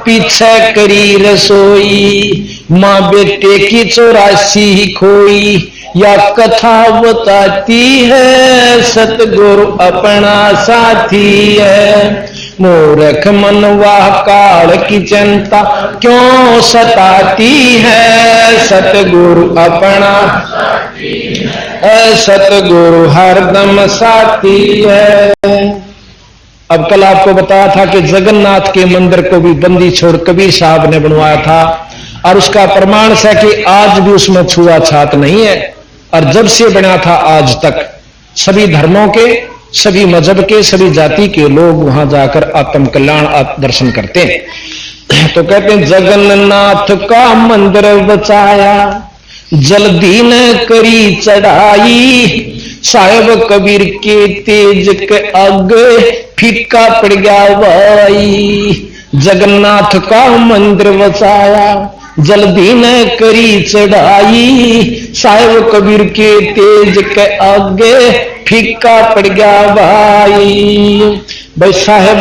A: पीछे करी रसोई। माँ बेटे की 84 खोई या कथा बताती है सतगुरु अपना साथी है। मूर्ख मनवा काल की चिंता क्यों सताती है सतगुरु अपना साथी है। सतगुरु हरदम साथी है। अब कल आपको बताया था कि जगन्नाथ के मंदिर को भी बंदी छोड़ कबीर साहब ने बनवाया था, और उसका प्रमाण है कि आज भी उसमें छुआछात नहीं है। और जब से बना था आज तक सभी धर्मों के, सभी मजहब के, सभी जाति के लोग वहां जाकर आत्म कल्याण दर्शन करते हैं। तो कहते हैं जगन्नाथ का मंदिर बचाया, जल्दी न करी चढ़ाई, साहेब कबीर के तेज के आगे फीका पड़ गया भाई। जगन्नाथ का मंदिर बचाया, जल्दी न करी चढ़ाई, साहेब कबीर के तेज के आगे फीका पड़ गया भाई साहेब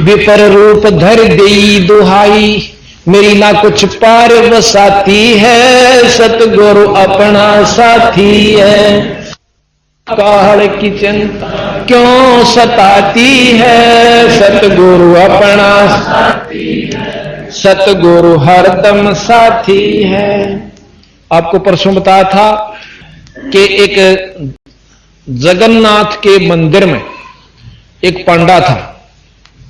A: विपर रूप धर देई दुहाई, मेरी ना कुछ पार बसाती है, सतगुरु अपना साथी है। काल की चिंता क्यों सताती है, सतगुरु अपना साथी है, सतगुरु हरदम साथी है। आपको परसों बताया था कि एक जगन्नाथ के मंदिर में एक पांडा था,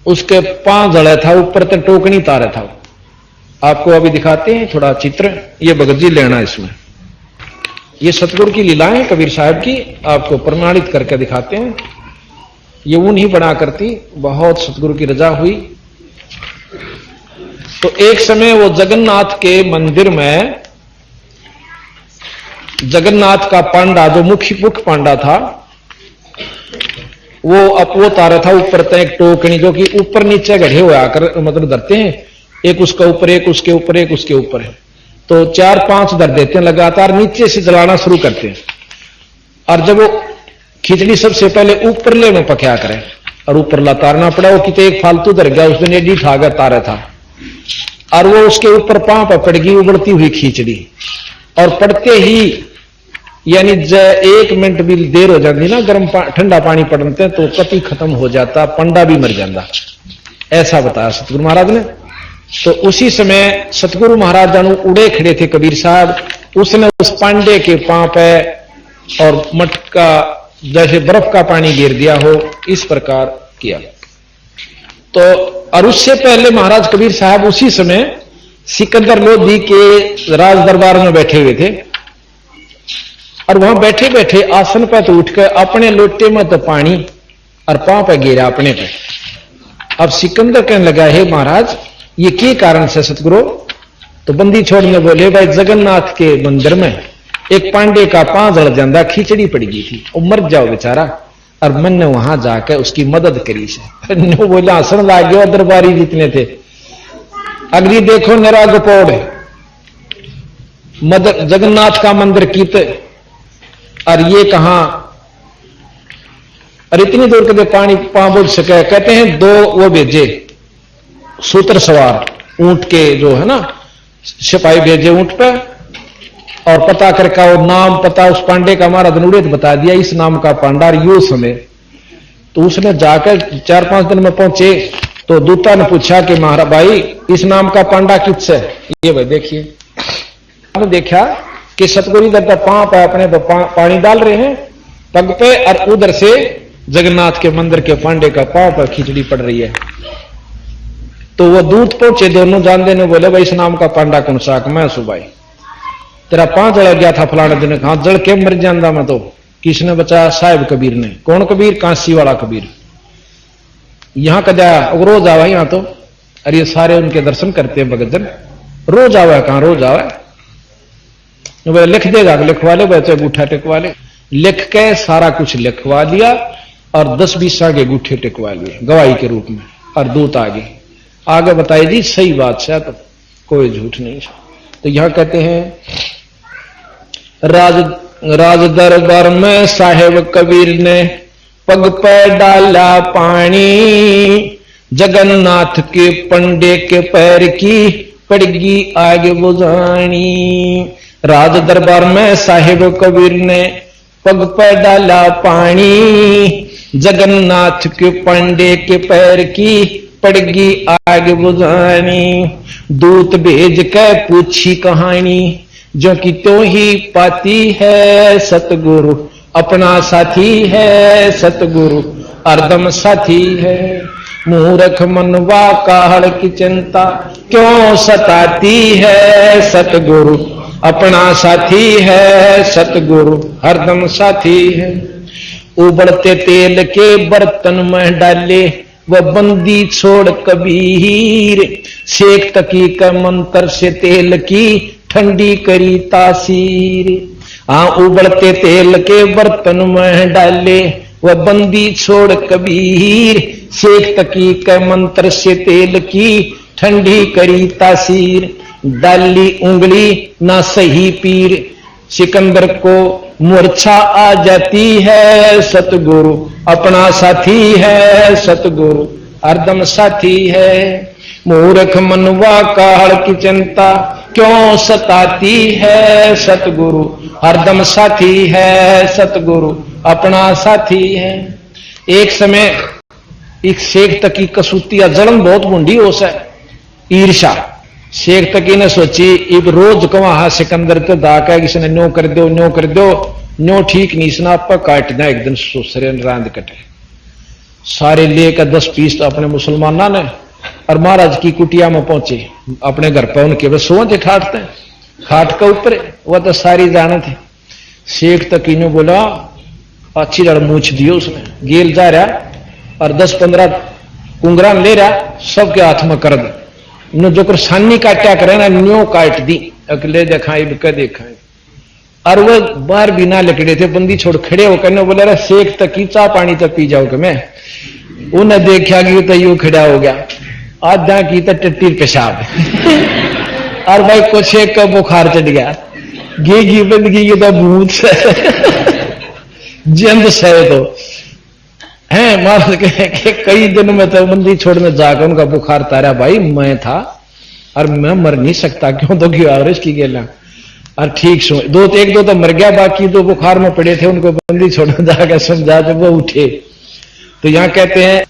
A: उसके पांव जड़े था, ऊपर तक टोकनी तारे था। आपको अभी दिखाते हैं थोड़ा चित्र, ये भगत जी लेना इसमें, ये सतगुरु की लीलाएं कबीर साहब की आपको प्रमाणित करके दिखाते हैं। ये ऊन ही बना करती, बहुत सतगुरु की रजा हुई। तो एक समय वो जगन्नाथ के मंदिर में जगन्नाथ का पांडा, जो मुख्य पांडा था, वो तारा था ऊपर तक एक टोकनी, जो कि ऊपर नीचे गढ़े हुए आकर मतलब धरते हैं, एक उसका ऊपर, एक उसके ऊपर, एक उसके ऊपर है, तो 4-5 धर देते हैं लगातार, नीचे से जलाना शुरू करते हैं। और जब वो खिचड़ी सबसे पहले ऊपर ले में पकया करें और ऊपर ला तारना पड़ा, वो कितने एक फालतू धर गया, उसने एडी ठागा तारा था, और वो उसके ऊपर पांव पर पड़ गई उबलती हुई खिचड़ी, और पड़ते ही यानी 1 मिनट भी देर हो जाती ना, गर्म ठंडा पानी पड़ते तो कति खत्म हो जाता, पंडा भी मर जाता, ऐसा बताया सतगुरु महाराज ने। तो उसी समय सतगुरु महाराज जानू उड़े खड़े थे कबीर साहब, उसने उस पांडे के पांव पे और मटका जैसे बर्फ का पानी गिर दिया हो, इस प्रकार किया। तो और उससे पहले महाराज कबीर साहब उसी समय सिकंदर लोधी के राज दरबार में बैठे हुए थे, और वहां बैठे बैठे आसन पर तो उठकर अपने लोटे में तो पानी और पांव पे गिरा अपने पे। अब सिकंदर कहने लगा, हे महाराज ये के कारण से सतगुरु? तो बंदी छोड़ने बोले, भाई जगन्नाथ के मंदिर में एक पांडे का पांव जड़ जाता, खिचड़ी पड़ गई थी, वो मर जाओ बेचारा, और मैंने वहां जाकर उसकी मदद करी से। बोला हसन लाग गया, दरबारी जितने थे, अगली देखो मेरा गपोड़ जगन्नाथ का मंदिर कीते, और ये कहां, और इतनी दूर के पानी पांव बुझ सके। कहते हैं 2 वो भेजे सूत्र सवार ऊंट के, जो है ना सिपाही भेजे ऊंट पे, और पता करके वो नाम पता उस पांडे का हमारा धनुड़े बता दिया, इस नाम का पांडा यू समय। तो उसने जाकर 4-5 दिन में पहुंचे, तो दूता ने पूछा कि महाराज भाई इस नाम का पांडा किससे? ये भाई देखिए, हमने देखा कि सतगुरु इधर पांव पे अपने पानी डाल रहे हैं पग पे, और उधर से जगन्नाथ के मंदिर के पांडे का पांव पर खिचड़ी पड़ रही है। तो वो दूत पहुंचे, दोनों जानते ने बोले, भाई इस नाम का पांडा कौन सा? मैं सुबाई तेरा पांव जड़ गया था फलाने दिन। कहा जड़ के मर जाता मैं तो। किसने बचाया? साहिब कबीर ने। कौन कबीर? कांसी वाला कबीर। यहां कदा रोज आवा यहां तो, अरे ये सारे उनके दर्शन करते हैं भगत जन, रोज आवा। कहां रोज आवा? बोले लिख देगा, लिखवा ले, बच्चे अंगूठा टिकवा ले। लिख के सारा कुछ लिखवा लिया और 10-20 आगे अंगूठे टिकवा लिए गवाही के रूप में, और दूत आगे बताइए जी सही बात है, तो कोई झूठ नहीं। तो यहां कहते हैं राज दरबार में साहेब कबीर ने पग पे डाला पानी, जगन्नाथ के पंडे के पैर की पड़गी आग बुझानी। राज दरबार में साहेब कबीर ने पग पे डाला पानी, जगन्नाथ के पंडे के पैर की पड़गी आग बुझानी। दूत भेज के पूछी कहानी, जो कि तो ही पाती है, सतगुरु अपना साथी है, सतगुरु हरदम साथी है। मूर्ख मनवा काहड़ की चिंता क्यों सताती है, सतगुरु अपना साथी है, सतगुरु हरदम साथी है। उबलते तेल के बर्तन में डाले वह बंदी छोड़ कबीर, शेख तकी का मंत्र से तेल की ठंडी करी तासीर। हाँ, उबलते तेल के बर्तन में डाले वह बंदी छोड़ कबीर, शेख तकी के मंत्र से तेल की ठंडी करी तासीर। डाली उंगली ना सही पीर, सिकंदर को मूर्छा आ जाती है, सतगुरु अपना साथी है, सतगुरु हरदम साथी है। मूर्ख मनवा काहड़ की चिंता क्यों सताती है, सतगुरु हरदम साथी है, सतगुरु अपना साथी है। एक समय एक शेख तकी कसूतिया जलन बहुत बूंदी हो सा ईर्षा। शेख तकी ने सोची एक रोज कहा सिकंदर तो दाका किसी ने न्यो कर दो, न्यो कर दो, न्यो ठीक नहीं सुना आप काटना एक दिन सुसरे रांद कटे। सारे लेकर 10 पीस तो अपने मुसलमाना ने और महाराज की कुटिया में पहुंचे अपने घर पर। उनके बस सोते ठाटते खाट के ऊपर वह तो सारी जाने थे। शेख तकी ने बोला अच्छी जड़ मूछ दियो उसने, गेल जा रहा और 10-15 कुंगरा ले रहा, सबके हाथ में कर दे न जो कर सानी काटा करे ना न्यो काट दी अगले दिखाई बिका दिखाई। और वो बाहर बिना लकड़े थे, बंदी छोड़ खड़े होकर ने बोला शेख तकी चा पानी तो पी जाओगे। मैं उन्हें देखा कि तो यूं खड़ा हो गया, आधा की तो टट्टी पेशाब और भाई कुछ एक का बुखार चढ़ गया, घी बंदगी की तो भूत जंद सहे तो है मार के कई दिन में तो बंदी छोड़ने जाकर उनका बुखार तारा। भाई मैं था और मैं मर नहीं सकता, क्यों तो क्यों आवरेज की गेला और ठीक सो एक दो तो मर गया, बाकी दो बुखार में पड़े थे उनको बंदी छोड़ने जाकर समझा जब वो उठे। तो यहां कहते हैं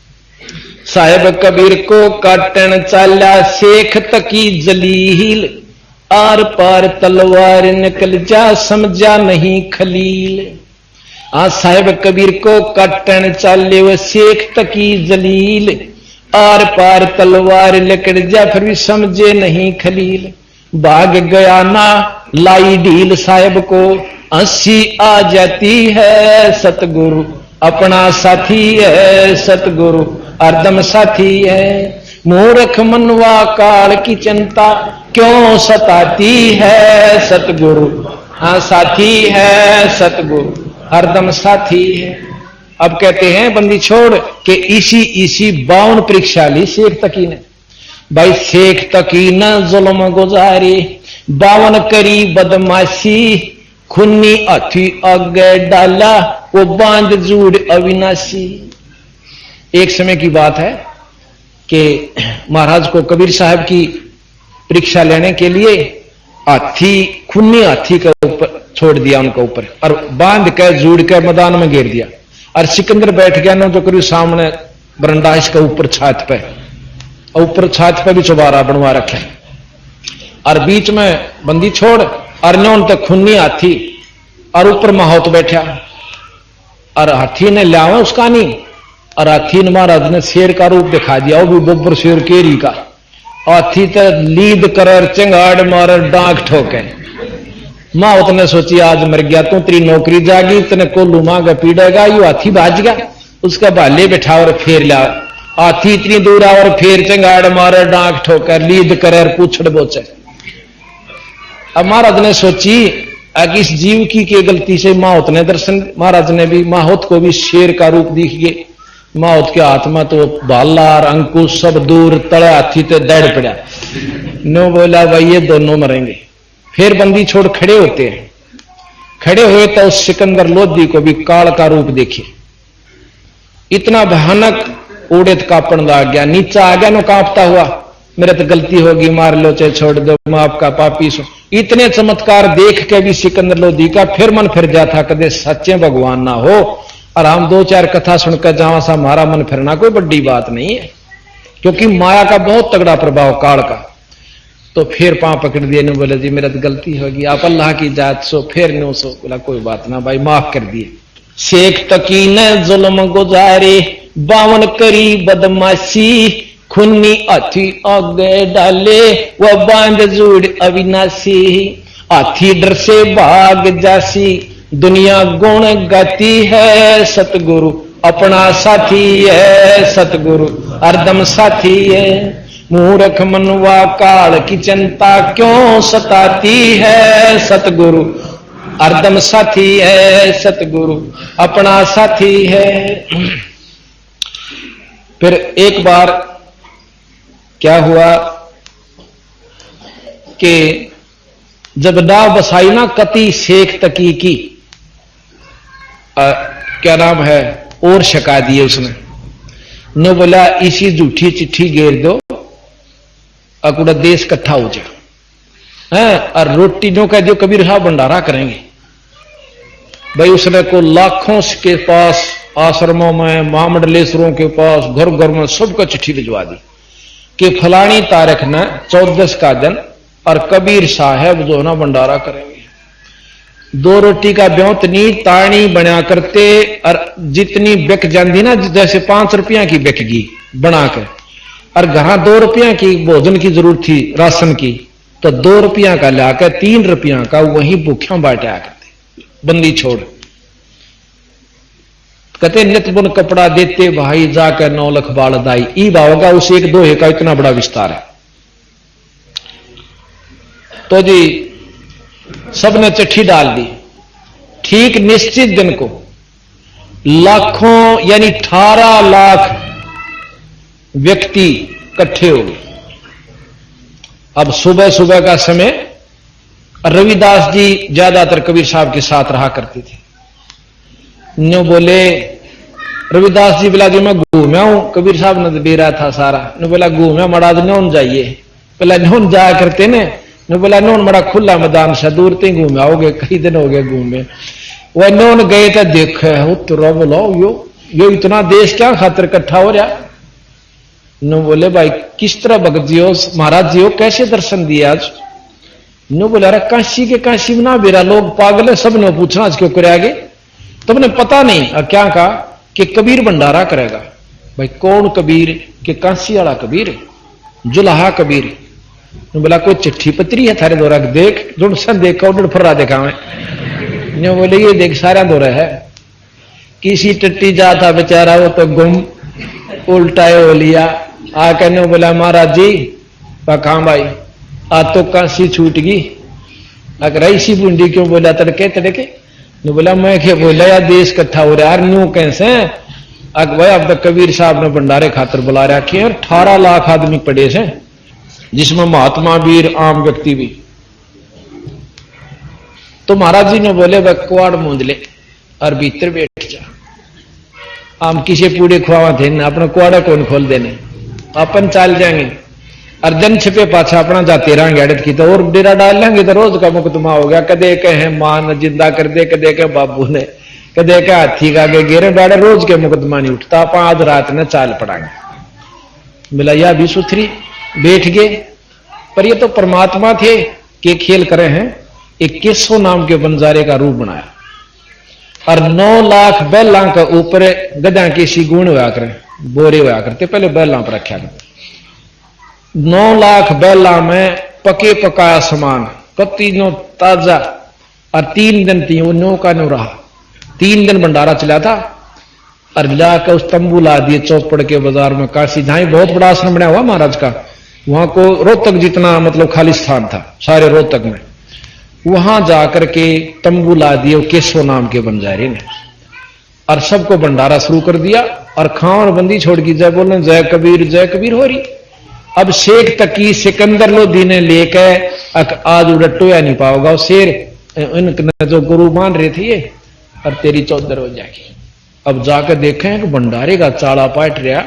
A: साहेब कबीर को काटन चाला शेख तकी जलील, आर पार तलवार निकल जा समझा नहीं खलील। आज साहेब कबीर को काटन चाले वो शेख तकी जलील, आर पार तलवार निकल जा फिर भी समझे नहीं खलील। भाग गया ना लाई ढील साहेब को हंसी आ जाती है, सतगुरु अपना साथी है, सतगुरु हरदम साथी है। मूर्ख मनवा काल की चिंता क्यों सताती है, सतगुरु हाँ साथी है, सतगुरु हरदम साथी है। अब कहते हैं बंदी छोड़ के इसी 52 परीक्षा ली शेख तकी ने। भाई शेख तकी न जुल्म गुजारी 52 करी बदमाशी, खुन्नी अथी आगे डाला वो बांध जूड़ अविनाशी। एक समय की बात है कि महाराज को कबीर साहब की परीक्षा लेने के लिए हाथी खुन्नी हाथी के ऊपर छोड़ दिया उनके ऊपर और बांध कर जूड़ कर मैदान में घेर दिया। और सिकंदर बैठ गया ना जो करीब सामने बरंडा इसके ऊपर छात पे, ऊपर छात पे भी चौबारा बनवा रखे और बीच में बंदी छोड़ और न तक खुन्नी हाथी और ऊपर माहौत बैठा और हाथी ने लिया उसका नहीं और हाथी ने महाराज ने शेर का रूप दिखा दिया, वो भी बब्बर शेर केरी का। हाथी तो लीद कर चिंगाड़ मार डांक ठोके। माहौत ने सोची आज मर गया तू, तेरी नौकरी जागी, तेने कोल्लू मांगा पीड़ेगा। यू हाथी भाज गया, उसका भाले बैठा और फेर लिया। हाथी इतनी दूर आ और फिर चिंगाड़ मारे डांक ठोकर लीद कर पूछड़ बोचे। अब महाराज ने सोची कि इस जीव की गलती से माहौत ने दर्शन, महाराज ने भी माहौत को भी शेर का रूप दिख गए। माहौत के हाथ में तो भाला और अंकुश सब दूर तड़े हाथी ते दौड़ पड़ा। नो बोला भाई ये दोनों मरेंगे। फिर बंदी छोड़ खड़े होते हैं, खड़े हुए तो उस सिकंदर लोधी को भी काल का रूप देखे। इतना भयानक उड़ेत कांपन लग गया, नीचा आ गया नो कांपता हुआ, मेरे तो गलती होगी मार लो चाहे छोड़ दो मैं आपका पापी सो। इतने चमत्कार देख के भी सिकंदर लोधी का फिर मन फिर जाता कदे सच्चे भगवान ना हो और हम 2-4 कथा सुनकर जावा सा हमारा मन फिरना कोई बड़ी बात नहीं है, क्योंकि माया का बहुत तगड़ा प्रभाव काल का। तो फिर पांव पकड़ दिए ने बोले जी मेरा तो गलती होगी, आप अल्लाह की जात सो फिर नो सो। बोला कोई बात ना भाई माफ कर दिए। शेख तकी ने जुल्म गुजारे बावन करी बदमाशी, खुन्नी हाथी आगे डाले, वह बांध जोड़ अविनाशी। हाथी डर से भाग जासी, दुनिया गुण गाती है, सतगुरु अपना साथी है, सतगुरु हरदम साथी है। मूर्ख मनुआ काल की चिंता क्यों सताती है, सतगुरु हरदम साथी है, सतगुरु अपना साथी है। फिर एक बार क्या हुआ कि जब डाव बसाई ना कति शेख तकी की, क्या नाम है, और शका दिए उसने, ने बोला इसी झूठी चिट्ठी घेर दो, अकुड़ा देश इकट्ठा हो जाए है, और रोटी नो कह दियो कबीर साहब भंडारा करेंगे। भाई उसने को लाखों के पास, आश्रमों में, महामंडलेश्वरों के पास, घर घर में सबका चिट्ठी भिजवा दी कि फलानी तारीख न 14 का दिन और कबीर साहब जो ना भंडारा करेंगे। 2 रोटी का ब्योतनी ताणी बना करते, और जितनी बिक जाती ना, जैसे 5 रुपया की बिकगी बनाकर, और घर 2 रुपया की भोजन की जरूरत थी राशन की, तो 2 रुपया का लाकर 3 रुपया का वही भूखिया बांटा करते, बंदी छोड़। कहते नित बुन कपड़ा देते भाई, जाकर 9 लाख बाल दाई। ई भाव का उस 1 दोहे का इतना बड़ा विस्तार है। तो जी सबने चिट्ठी डाल दी। ठीक निश्चित दिन को लाखों यानी 18 लाख व्यक्ति इकट्ठे हो गए। अब सुबह सुबह का समय, रविदास जी ज्यादातर कबीर साहब के साथ रहा करते थे। न्यू बोले रविदास जी, बोला जी मैं घूमया हूं, कबीर साहब ने दे रहा था सारा। ने बोला घूमया मड़ा तो नौन जाइए, बोला नौन जाया करते ने बोला नौन बड़ा खुला मैदान से दूर ते घूमे आओगे, कई दिन हो गए घूमे। वह नौन गए तो देखे तो बोलो यो इतना देश क्या खातिर इकट्ठा हो रहा। नो बोले भाई किस तरह भगत जी हो, महाराज जी हो, कैसे दर्शन दिए आज। नो बोले अरे काशी के काशी में ना बेरा लोग पागल है, सबने पूछना आज क्यों करे आगे, तुमने पता नहीं। और क्या कहा कि कबीर भंडारा करेगा। भाई कौन कबीर, कि काशी वाला कबीर, जुलाहा कबीर। बोला कोई चिट्ठी पत्री है थारे दौरा, देख जो सन देखा उड़ फर्रा देखा मैं। बोले ये देख सारा दौरा है, किसी टट्टी जाता बेचारा वो तो गुम उल्टाए हो लिया। आकर ने बोला महाराज जी कहा भाई आज तो काशी छूट गई, अगर ऐसी बूंदी क्यों बोला तड़के तड़के। ने बोला मैं क्या बोला यार देश इकट्ठा हो रहा है, न्यू कैसे। अक भाई अब तक कबीर साहब ने भंडारे खातर बुला रखे हैं, 18 लाख आदमी पड़े से, जिसमें महात्मा वीर आम व्यक्ति भी। तो महाराज जी ने बोले वह कुआड़ मूंद ले और भीतर बैठ जा, हम किसी पूरे खुआवा थे ना, अपना कुआड़ा कौन खोल देने, अपन चाल जाएंगे और दिन छिपे पाछा अपना जाते रहेंगे अड़त की। तो और डेरा डाल लेंगे तो रोज का मुकदमा हो गया, कदे कहे मां ने जिंदा कर दे, कदे के बाबू ने, कदे के हाथी का आगे गिरे डाले, रोज के मुकदमा नहीं उठता। आप आज रात ने चाल पड़ाएंगे। मिला या भी सुथरी बैठ गए। पर ये तो परमात्मा थे कि खेल करे हैं। 2100 नाम के बंजारे का रूप बनाया और 9 लाख बैला के ऊपर गधा के सी गुण हुआ करें, बोरे हुआ करते, पहले बैला पर रखा करते। 9 लाख बैला में पके पकाया सामान कति नो ताजा, और 3 दिन थी वो नो का नो रहा। 3 दिन भंडारा चला था और लाकर उस तंबू ला दिए चौपड़ के बाजार में, काशी जहां बहुत बड़ा आश्रम बना हुआ महाराज का, वहां को रोहतक जितना मतलब खाली स्थान था सारे रोहतक में, वहां जाकर के तंबू ला दिए केशव नाम के बंजारे ने, और सबको भंडारा शुरू कर दिया। और खान बंदी छोड़ की जय बोलने जय कबीर हो रही। अब शेख तकी सिकंदर लोधी ने लेकर आज उड़टो या नहीं पाओगा, शेर इनके जो गुरु मान रहे थे ये, और तेरी चौधर हो जाएगी। अब जाकर देखें कि भंडारे का चाड़ा पाट रहा,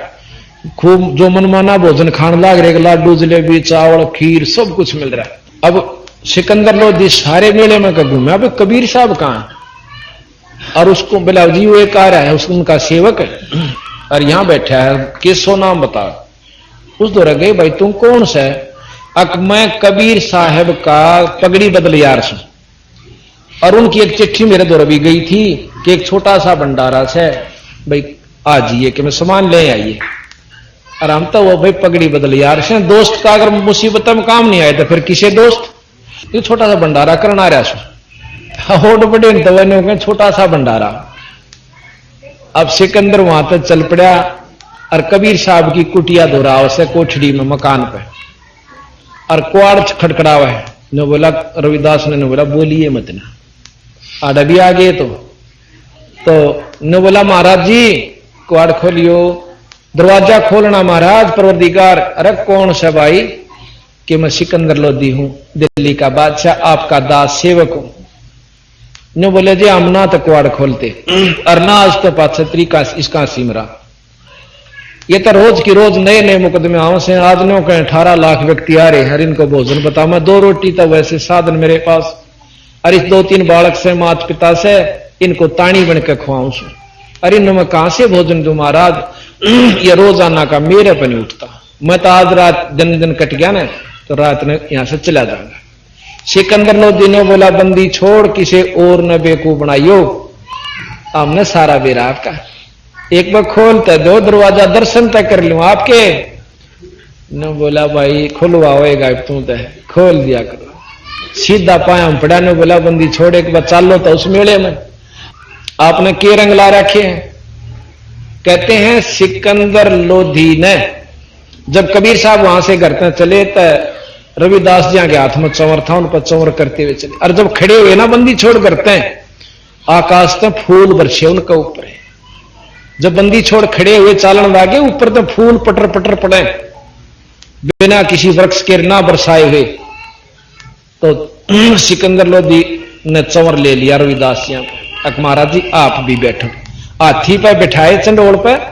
A: खूब जो मनमाना भोजन खान लाग रहे, लाडू जलेबी चावल खीर सब कुछ मिल रहा है। अब सिकंदर लोधी सारे मेले में घूमे, अब कबीर साहब कहां है, और उसको बोला जी वो एक आ रहा है, उसको उनका सेवक है और यहां बैठा है, केसो नाम बता। उस दौरा गए भाई तुम कौन सा है। अक मैं कबीर साहब का पगड़ी बदल यार से, और उनकी एक चिट्ठी मेरे दौरा भी गई थी कि एक छोटा सा भंडारा से भाई आजिए कि मैं सामान ले आइए। और हम तो वो भाई पगड़ी बदल यार से दोस्त का अगर मुसीबत में काम नहीं आए तो फिर किसे दोस्त। ये छोटा सा भंडारा करना रहा सो होट बड़े दवाने हो गए छोटा सा भंडारा। अब सिकंदर वहां तक चल पड़ा और कबीर साहब की कुटिया दोहराव से कोठड़ी में मकान पे और कुआड़ खटखड़ा हुआ है। ने बोला रविदास ने बोला बोलिए मत ना आडा भी आ गए तो ने बोला महाराज जी कुआड़ खोलियो दरवाजा खोलना महाराज परवरदिगार। अरे कौन सा भाई कि मैं सिकंदर लोधी हूं दिल्ली का बादशाह आपका दास सेवक हूं। ने बोले जी हम ना तो कुआड़ खोलते और ना आज तो पाछत्री का इसका सिमरा। ये तो रोज की रोज नए नए मुकदमे आओ से आज नो के 18 लाख व्यक्ति आ रहे हर इनको भोजन बताओ मैं 2 रोटी तो वैसे साधन मेरे पास और इस 2-3 बालक से माता पिता से इनको तानी बन के खुआऊं सु अरे इन मैं कहां से भोजन दू महाराज। ये रोजाना का मेरे पर नहीं उठता। मैं तो आज रात दिन कट गया ना तो रात ने यहां से चला जाऊंगा। सिकंदर लोधी ने बोला बंदी छोड़ किसे और न बेकूफ बनाइयो हमने सारा बेरा आपका एक बार खोलते दो दरवाजा दर्शन तक कर लूं आपके। न बोला भाई खुलवाओएगा तू तो खोल दिया करो सीधा पाया हम पड़ा। ने बोला बंदी छोड़ एक बार चालो तो उस मेले में आपने के रंग ला रखे हैं। कहते हैं सिकंदर लोधी ने जब कबीर साहब वहां से घर तक चले तो रविदास जी के हाथ में चंवर था उन पर चंवर करते हुए चले और जब खड़े हुए ना बंदी छोड़ करते हैं आकाश में फूल बरसे उनका ऊपर है। जब बंदी छोड़ खड़े हुए चालन लागे ऊपर तो फूल पटर पटर पड़े बिना किसी वृक्ष के ना बरसाए हुए। तो सिकंदर लोधी ने चंवर ले लिया रविदास जी अक महाराज जी आप भी बैठो। हाथी पर बैठाए चंडोल पर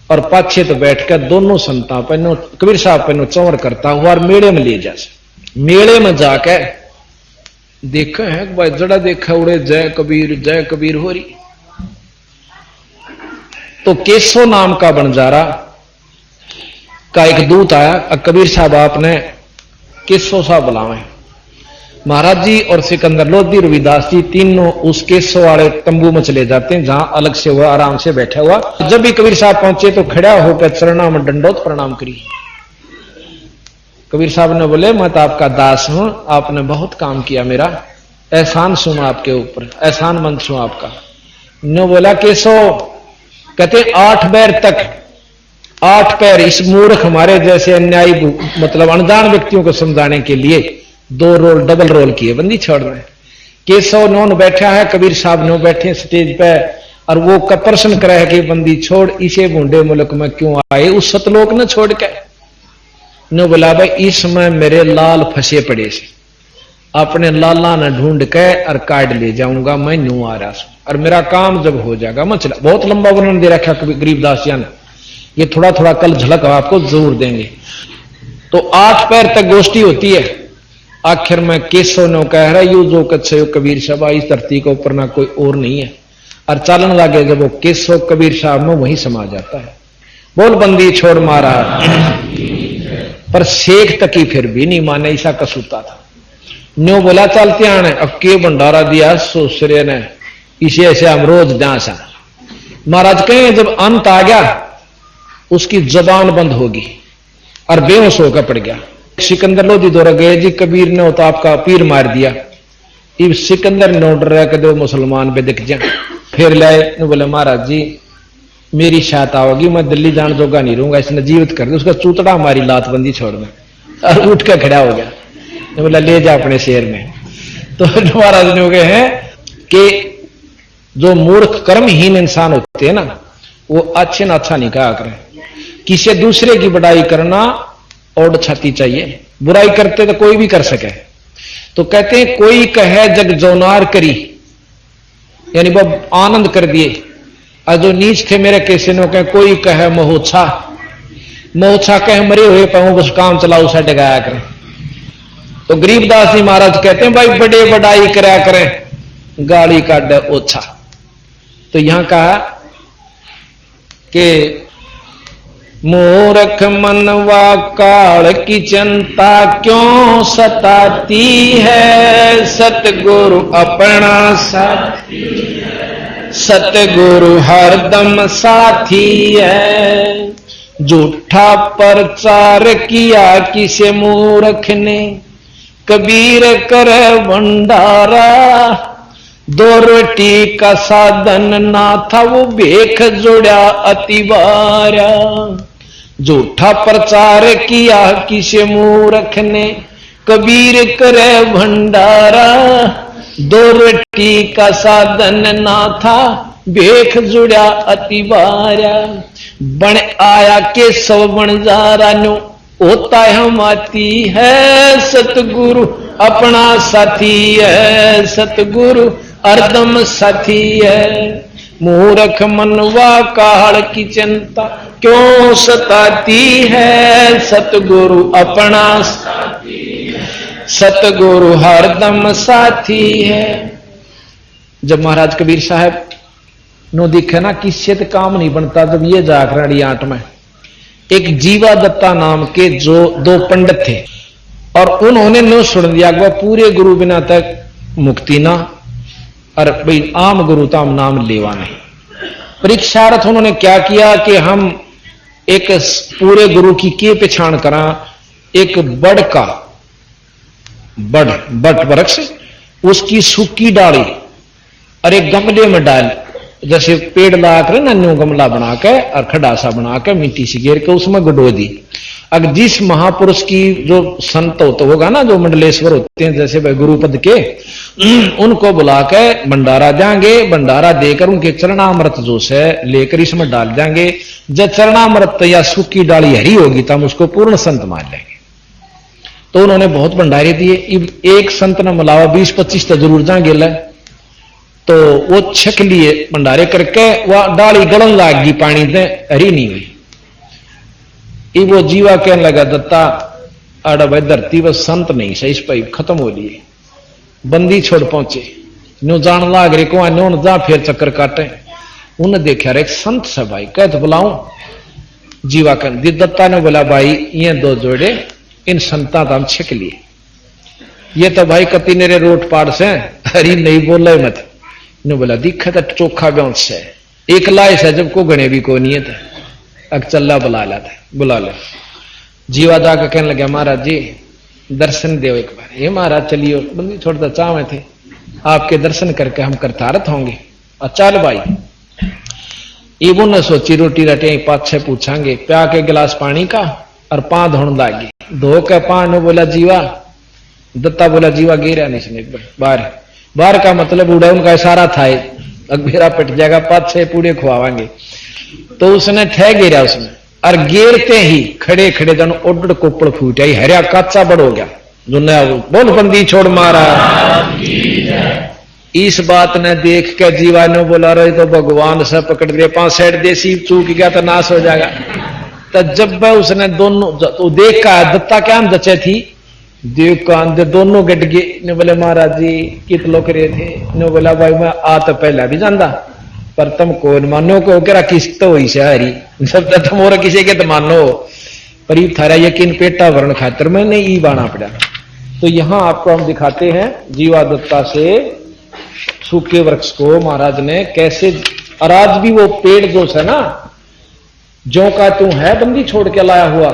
A: और पाछे तो बैठ कर दोनों संता पर कबीर साहब पर चंवर करता हुआ और मेले में ले जा। मेले में जाकर देखा है भाई जड़ा देखा उड़े जय कबीर हो रही। तो केसो नाम का बंजारा का एक दूत आया कबीर साहब आपने केसो साहब बुलावे। महाराज जी और सिकंदर लोधी रविदास जी तीनों उस केसो वाले तंबू में चले जाते हैं जहां अलग से हुआ आराम से बैठा हुआ। जब भी कबीर साहब पहुंचे तो खड़ा होकर चरणों में दंडोत प्रणाम करी। कबीर साहब ने बोले मैं तो आपका दास हूं आपने बहुत काम किया मेरा एहसान सुना आपके ऊपर एहसान मंद सुना आपका। ने बोला केसो कहते 8 पैर तक 8 पैर इस मूर्ख हमारे जैसे अन्यायी मतलब अनजान व्यक्तियों को समझाने के लिए 2 रोल डबल रोल किए बंदी छोड़ रहे। केशव नौन बैठा है कबीर साहब नो बैठे स्टेज पे और वो प्रश्न करे है कि बंदी छोड़ इसे बूढ़े मुल्क में क्यों आए उस सतलोक न छोड़ के। नो बोला भाई इस समय मेरे लाल फंसे पड़े से अपने लाला ने ढूंढ के और काट ले जाऊंगा मैं न्यू आ रहा और मेरा काम जब हो जाएगा मैं चला। बहुत लंबा वर्णन दे रखा गरीबदास जी ने ये थोड़ा थोड़ा कल झलक आपको जरूर देंगे। तो 8 पैर तक गोष्ठी होती है। आखिर में केशव ने कह रहा यू जो कच्छे कबीर साहब इस धरती के ऊपर ना कोई और नहीं है और चालन लागे जब वो केशव कबीर साहब में वही समा जाता है। बोल बंदी छोड़ मारा पर शेख तक ही फिर भी नहीं माने ऐसा कसूता था। न्यो बोला चलते आने अब के भंडारा दिया सोसरे ने इसे ऐसे हम रोज डांसा। महाराज कहें जब अंत आ गया उसकी जबान बंद होगी और बेहोश होकर पड़ गया। सिकंदर लोधी दौरा गए जी कबीर ने तो आपका पीर मार दिया। इब सिकंदर ने ऑर्डर है कि दो मुसलमान पे दिख जाए फिर लाए। बोले महाराज जी मेरी सहायता होगी मैं दिल्ली जान जोगा नहीं रहूंगा इसने जीवित कर दिया उसका चूतड़ा हमारी लातबंदी छोड़ में और उठ कर खड़ा हो गया। बोला ले जा अपने शहर में। तो महाराज ने कहे हैं कि जो मूर्ख कर्महीन इंसान होते हैं ना वो अच्छे ना अच्छा नहीं कहा करें। किसी दूसरे की बड़ाई करना और छाती चाहिए बुराई करते तो कोई भी कर सके। तो कहते हैं कोई कहे जग जौनार करी यानी वो आनंद कर दिए और जो नीच थे मेरे कैसे नो कहे कोई कहे मोहछा कहे मरे हुए पाऊं बस काम चलाओ सा डगाया करें। तो गरीबदास जी महाराज कहते हैं भाई बड़े बड़ाई करा करें गाली काट ओछा। तो यहां कहा कि मूर्ख मनवा काल की चिंता क्यों सताती है सतगुरु अपना साथी है। सतगुरु हरदम साथी है। झूठा प्रचार किया किसे मूर्ख ने, कबीर करे भंडारा। दो रोटी का साधन ना था वो भेख जोड़ा अतिवारा। झूठा प्रचार किया किसे मूर्ख ने, कबीर करे भंडारा। दो रोटी का साधन ना था भेख जुड़ा अतिवारा। बन आया के सब बन जा रानो, होता है माती है। सतगुरु अपना साथी है, सतगुरु हरदम साथी है। मूर्ख मनवा काल की चिंता क्यों सताती है। सतगुरु अपना साथी है, सतगुरु हरदम साथी है। जब महाराज कबीर साहब नो दिखे ना किससे तो काम नहीं बनता, जब ये जागरणी आठ में एक जीवा दत्ता नाम के जो दो पंडित थे, और उन्होंने नो सुन दिया कि पूरे गुरु बिना तक मुक्ति ना, और भाई आम गुरु ताम नाम लेवा नहीं। परीक्षार्थ उन्होंने क्या किया कि हम एक पूरे गुरु की के पहचान करा। एक बड़ का बट वृक्ष, उसकी सूखी डाली और एक गमले में डाल, जैसे पेड़ लाकर ना न्यू गमला बना के और खडासा बना के मिट्टी से घेर के उसमें गडो दी। अगर जिस महापुरुष की जो संत होता होगा ना, जो मंडलेश्वर होते हैं जैसे भाई गुरुपद के, उनको बुला के भंडारा देंगे। भंडारा देकर उनके चरणामृत जो है लेकर इसमें डाल देंगे। जब चरणामृत या सूखी डाली हरी होगी तो हम उसको पूर्ण संत मान लेंगे। तो उन्होंने बहुत भंडारे दिए। एक संत ने मिलावा 20-25 तो जरूर जाएंगे ला। तो वो छक लिए भंडारे करके, वह डाली गलन लागी पानी दे, हरी नहीं हुई। वो जीवा कहने लगा दत्ता आड़ा भाई धरती बस संत नहीं सही, इस पर खत्म हो लिए। बंदी छोड़ पहुंचे, न्यू जान लाग रे को न्यू जा फिर चक्कर काटे। उन्हें देखा रे एक संत से भाई कह तो बुलाऊं। जीवा कहने दत्ता ने बोला भाई ये दो जोड़े इन संता तो हम छिक लिए, ये तो भाई कति नेरे रोट पाड़ से हरी नहीं बोले मत। ने बोला दिखा तो चोखा गांव से एक लाए से जब को गणे भी को नहीं था। अग चल्ला बुला ले। जीवा जाकर कहने लगे महाराज जी दर्शन दो एक बार। ये महाराज चलियो, बंदी छोड़ता चाहे थे आपके दर्शन करके हम करतारत होंगे। और चल भाई इबो ने सोची रोटी रटे 5-6 पूछांगे, प्या के गिलास पानी का और पा धोन लागी। धो के पा ने बोला जीवा, दत्ता बोला जीवा गिरा नहीं बाहर का मतलब उड़ा उनका इशारा था अगबेरा पिट जाएगा, 5-6 पूड़े खुआवांगे। तो उसने ठह गिरा उसमें, और गिरते ही खड़े खड़े जन ओडड़ कोपड़ फूट आई, हरिया काचा बड़ हो गया। जो नया बोल बंदी छोड़ मारा। इस बात ने देख के जीवा ने बोला रहे तो भगवान से पकड़ दे, 5 साइड देसी चूक गया तो नाश हो जाएगा। तो जब उसने दोनों तो देख का दत्ता क्या जचे थी, देव का अंदर दोनों गट गए। ने बोले महाराज जी कित लोग रहे थे। ने बोला भाई मैं आ तो पहला भी जानता, पर तुम कौन मानो को करा किस तो हुई शहरी सब तुम और किसी के तो मानो, पर ये थारा यकीन पेटा भरण खातर मैंने ई बाना पड़ा। तो यहां आपको हम दिखाते हैं जीवा दत्ता से सूखे वृक्ष को महाराज ने कैसे, और आज भी वो पेड़ जो है ना जो का तू है बंदी छोड़ के लाया हुआ,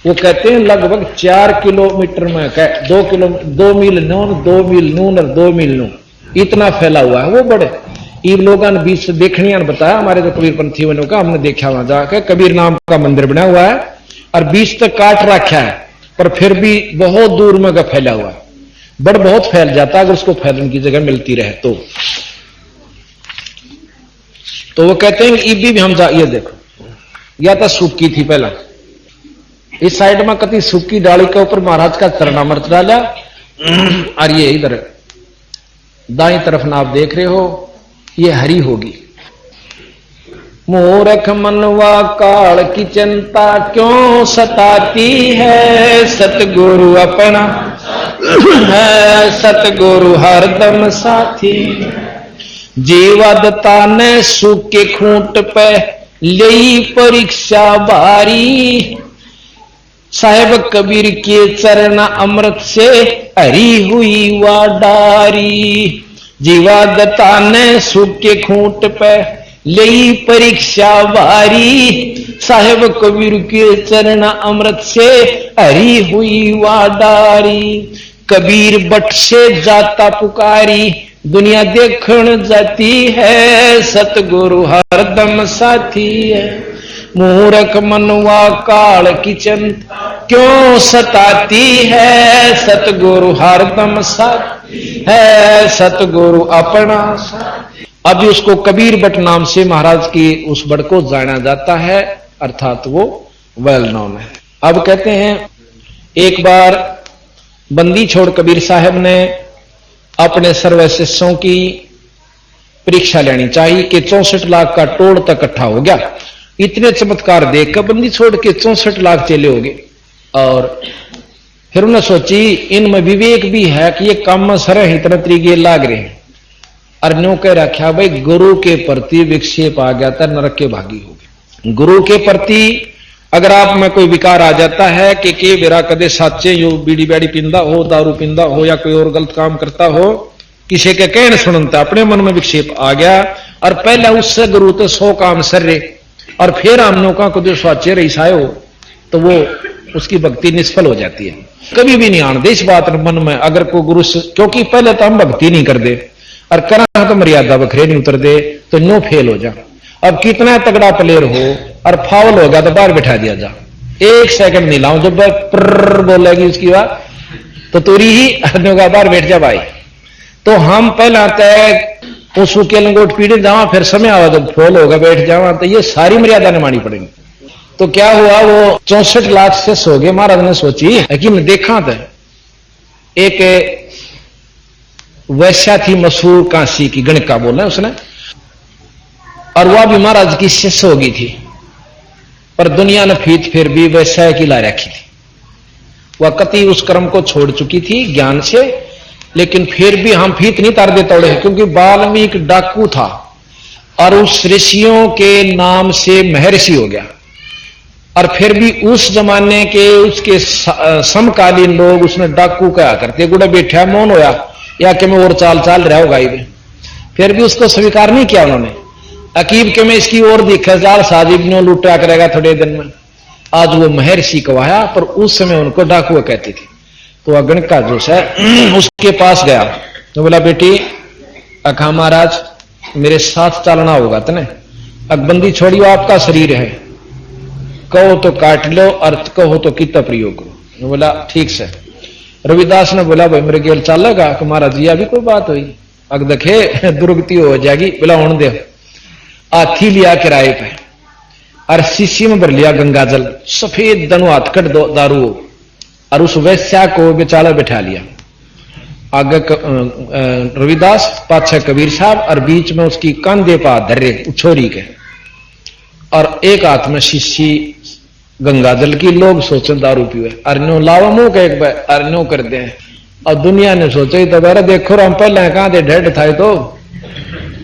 A: वो कहते हैं लगभग 4 किलोमीटर में 2 मील नून 2 मील नून और 2 मील नून इतना फैला हुआ है। वो बड़े इन लोगों ने बीच से देखने ने बताया, हमारे तो कबीर पंथी वालों का हमने देखा वहां जाकर कबीर नाम का मंदिर बना हुआ है और बीच तक काट रखा है, पर फिर भी बहुत दूर में का फैला हुआ है। बड़ बहुत फैल जाता है अगर उसको फैलने की जगह मिलती रहे तो वो कहते हैं कि भी हम जा, ये देखो या तो सूखी थी पहला, इस साइड में कति सूखी डाली के ऊपर महाराज का चरणामृत डाला, और ये इधर दाई तरफ ना आप देख रहे हो ये हरी होगी। मूर्ख मनवा काल की चिंता क्यों सताती है, सतगुरु अपना है, सतगुरु हरदम साथी। जीवादता ने सूखे खूंट पे ले परीक्षा बारी, साहेब कबीर के चरण अमृत से हरी हुई वा डारी। जीवा दत्ता ने सुख के खूंट पे लई परीक्षा भारी, साहेब कबीर के चरण अमृत से हरी हुई वाडारी। कबीर बट से जाता पुकारी, दुनिया देखण जाती है, सतगुरु हरदम साथी है। मूर्ख मनवा काल की चिंता क्यों सताती है, सतगुरु हरदम साथी है, सतगुरु अपना साथी। अभी उसको कबीर बट नाम से महाराज की उस बट को जाना जाता है, अर्थात वो वेल नोन है। अब कहते हैं एक बार बंदी छोड़ कबीर साहब ने अपने सर्व शिष्यों की परीक्षा लेनी चाहिए कि 64 लाख का टोल तक इकट्ठा हो गया। इतने चमत्कार देखकर बंदी छोड़ के 64 लाख चले हो गए। और फिर उन्होंने सोची इनमें विवेक भी है कि ये काम में सर इतना तरीके लाग रहे हैं। और न्यों कह रखा भाई गुरु के प्रति विक्षेप आ गया था, नरक के भागी हो गए। गुरु के प्रति अगर आप में कोई विकार आ जाता है कि मेरा कदे साचे यो बीड़ी बैड़ी पिंदा हो, दारू पिंदा हो या कोई और गलत काम करता हो, किसी के कहने सुनता, अपने मन में विक्षेप आ गया और पहले उससे गुरु तो 100 काम सर रहे और फिर हम लोगों को जो साचे रईसाए हो तो वो उसकी भक्ति निष्फल हो जाती है। कभी भी नहीं आने इस बात मन में अगर कोई गुरु, क्योंकि पहले तो हम भक्ति नहीं कर दे और करा तो मर्यादा बखरे नहीं उतर दे तो नो फेल हो जा। अब कितना तगड़ा प्लेयर हो और फाउल होगा तो बाहर बैठा दिया जा, 1 सेकंड नहीं लाऊं, जब प्र बोलेगी उसकी बात तो तुरी ही होगा, बाहर बैठ जा भाई। तो हम पहला तय उस के लंगोट पीड़े जावा, फिर समय आवा जब फॉल होगा बैठ जावा, तो ये सारी मर्यादा ने मानी पड़ेगी। तो क्या हुआ, वो 64 लाख से सो गए। महाराज ने सोची लेकिन देखा था एक वैश्या थी मशहूर काशी की, गणिका बोला उसने, और वह भी महाराज की शिष्य होगी थी, पर दुनिया ने फीत फिर भी वैश्या की ला रखी थी। वह कति उस कर्म को छोड़ चुकी थी ज्ञान से, लेकिन फिर भी हम फीत नहीं तार दे तोड़े, क्योंकि वाल्मीकि डाकू था और उस ऋषियों के नाम से महर्षि हो गया। और फिर भी उस जमाने के उसके समकालीन लोग उसने डाकू कहा करते, गुड़ा बैठा मौन होया या कि मैं और चाल चाल रहा होगा, फिर भी उसको स्वीकार नहीं किया उन्होंने। अकीब के में इसकी ओर दिखा जाल साजिब ने लुटा करेगा थोड़े दिन में, आज वो महर्षि कवाया, पर उस समय उनको डाकू कहती थी। तो अगण का जो है उसके पास गया तो बोला बेटी अखा महाराज मेरे साथ चलना होगा तने, अकबंदी छोड़ियो, आपका शरीर है, कहो तो काट लो और कहो तो कितना प्रयोग करो। बोला ठीक से। रविदास ने बोला भाई मेरे गेल चलेगा कि महाराज जी अभी कोई बात हुई, अग देखे दुर्गति हो जाएगी। बोला होने दे। हाथी लिया किराए पे और शीशी में भर लिया गंगा जल, सफेद दनु हाथकट दारू, और उस वैश्या को बेचारा बैठा लिया। आगे रविदास, पाछे कबीर साहब, और बीच में उसकी कंधे पा धर्रे छोरी के, और एक हाथ में शीशी गंगा जल की। लोग सोचे दारू पीवे, अरनो लावा मुंह के एक बार अरनो कर दे। और दुनिया ने सोचे तो बेरा देखो हम पहले कहां थे ढेड था, तो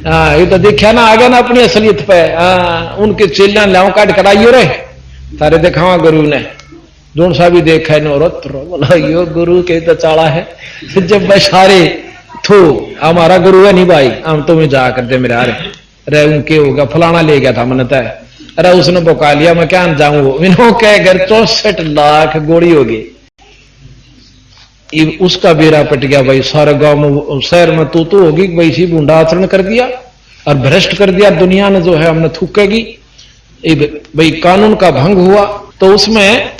A: हाँ ये तो देखा ना आगे ना अपनी असलियत पे। उनके चेलियां लाओ काट कराइयो रे तारे दिखावा गुरु ने, जोन सा भी देखा है नौरत बोला यो गुरु के तो चाड़ा है। फिर जब मैं सारे थू हमारा गुरु है नहीं भाई, हम तुम्हें जा कर दे मेरे आ रहे उनके होगा फलाना ले गया था मन तय, अरे उसने बुका लिया मैं क्या जाऊं, इन्हों कह घर 64 लाख गोली हो गई। उसका बेरा पट गया भाई, सारे गांव में शहर में तू होगी भाई सी बूंडा आचरण कर दिया और भ्रष्ट कर दिया दुनिया ने, जो है हमने थूकेगी भाई, कानून का भंग हुआ। तो उसमें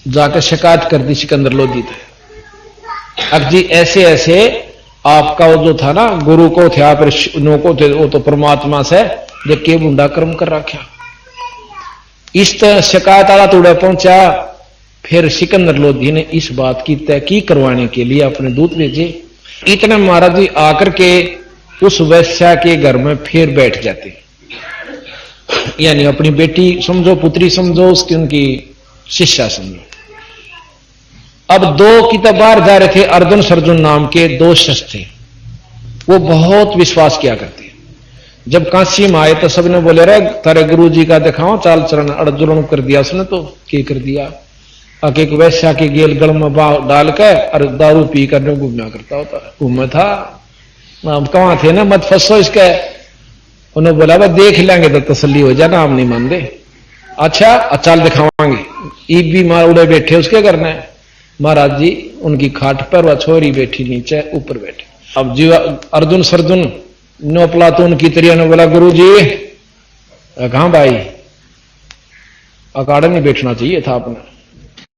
A: जाकर शिकायत कर दी सिकंदर लोधी थे, अब जी ऐसे ऐसे आपका वो जो था ना गुरु को थे आप नो को थे, वो तो परमात्मा से जो के बूंडा कर्म कर रखा। इस तरह शिकायत आला तोड़ा पहुंचा। फिर सिकंदर लोधी ने इस बात की तहकीक करवाने के लिए अपने दूत भेजे। इतने महाराज जी आकर के उस वैश्या के घर में फिर बैठ जाते, यानी अपनी बेटी समझो, पुत्री समझो, उसकी उनकी शिष्या समझो। अब 2 की तब बाहर जा रहे थे, अर्जुन सर्जुन नाम के 2 शिष्य थे, वो बहुत विश्वास किया करते। जब काशी में आए तो सबने बोले रे तारे गुरु जी का दिखाओ चाल चरण, अर्जुन कर दिया उसने, तो क्या कर दिया, एक वैश्या के गेल गल में डाल के और दारू पी कर घूमना करता होता घूमा था। कहां थे ना, मत फंसो इसके। उन्होंने बोला वह देख लेंगे तो तसल्ली हो जाना, हम नहीं मान दे। अच्छा चल दिखावांगे। ईद भी मार उड़े बैठे, उसके करना है। महाराज जी उनकी खाट पर वह छोरी बैठी नीचे, ऊपर बैठे। अब जी अर्जुन सर्जुन नो प्लातून की तरिया ने बोला गुरु जी कहां भाई, अकाड़ा नहीं बैठना चाहिए था आपने।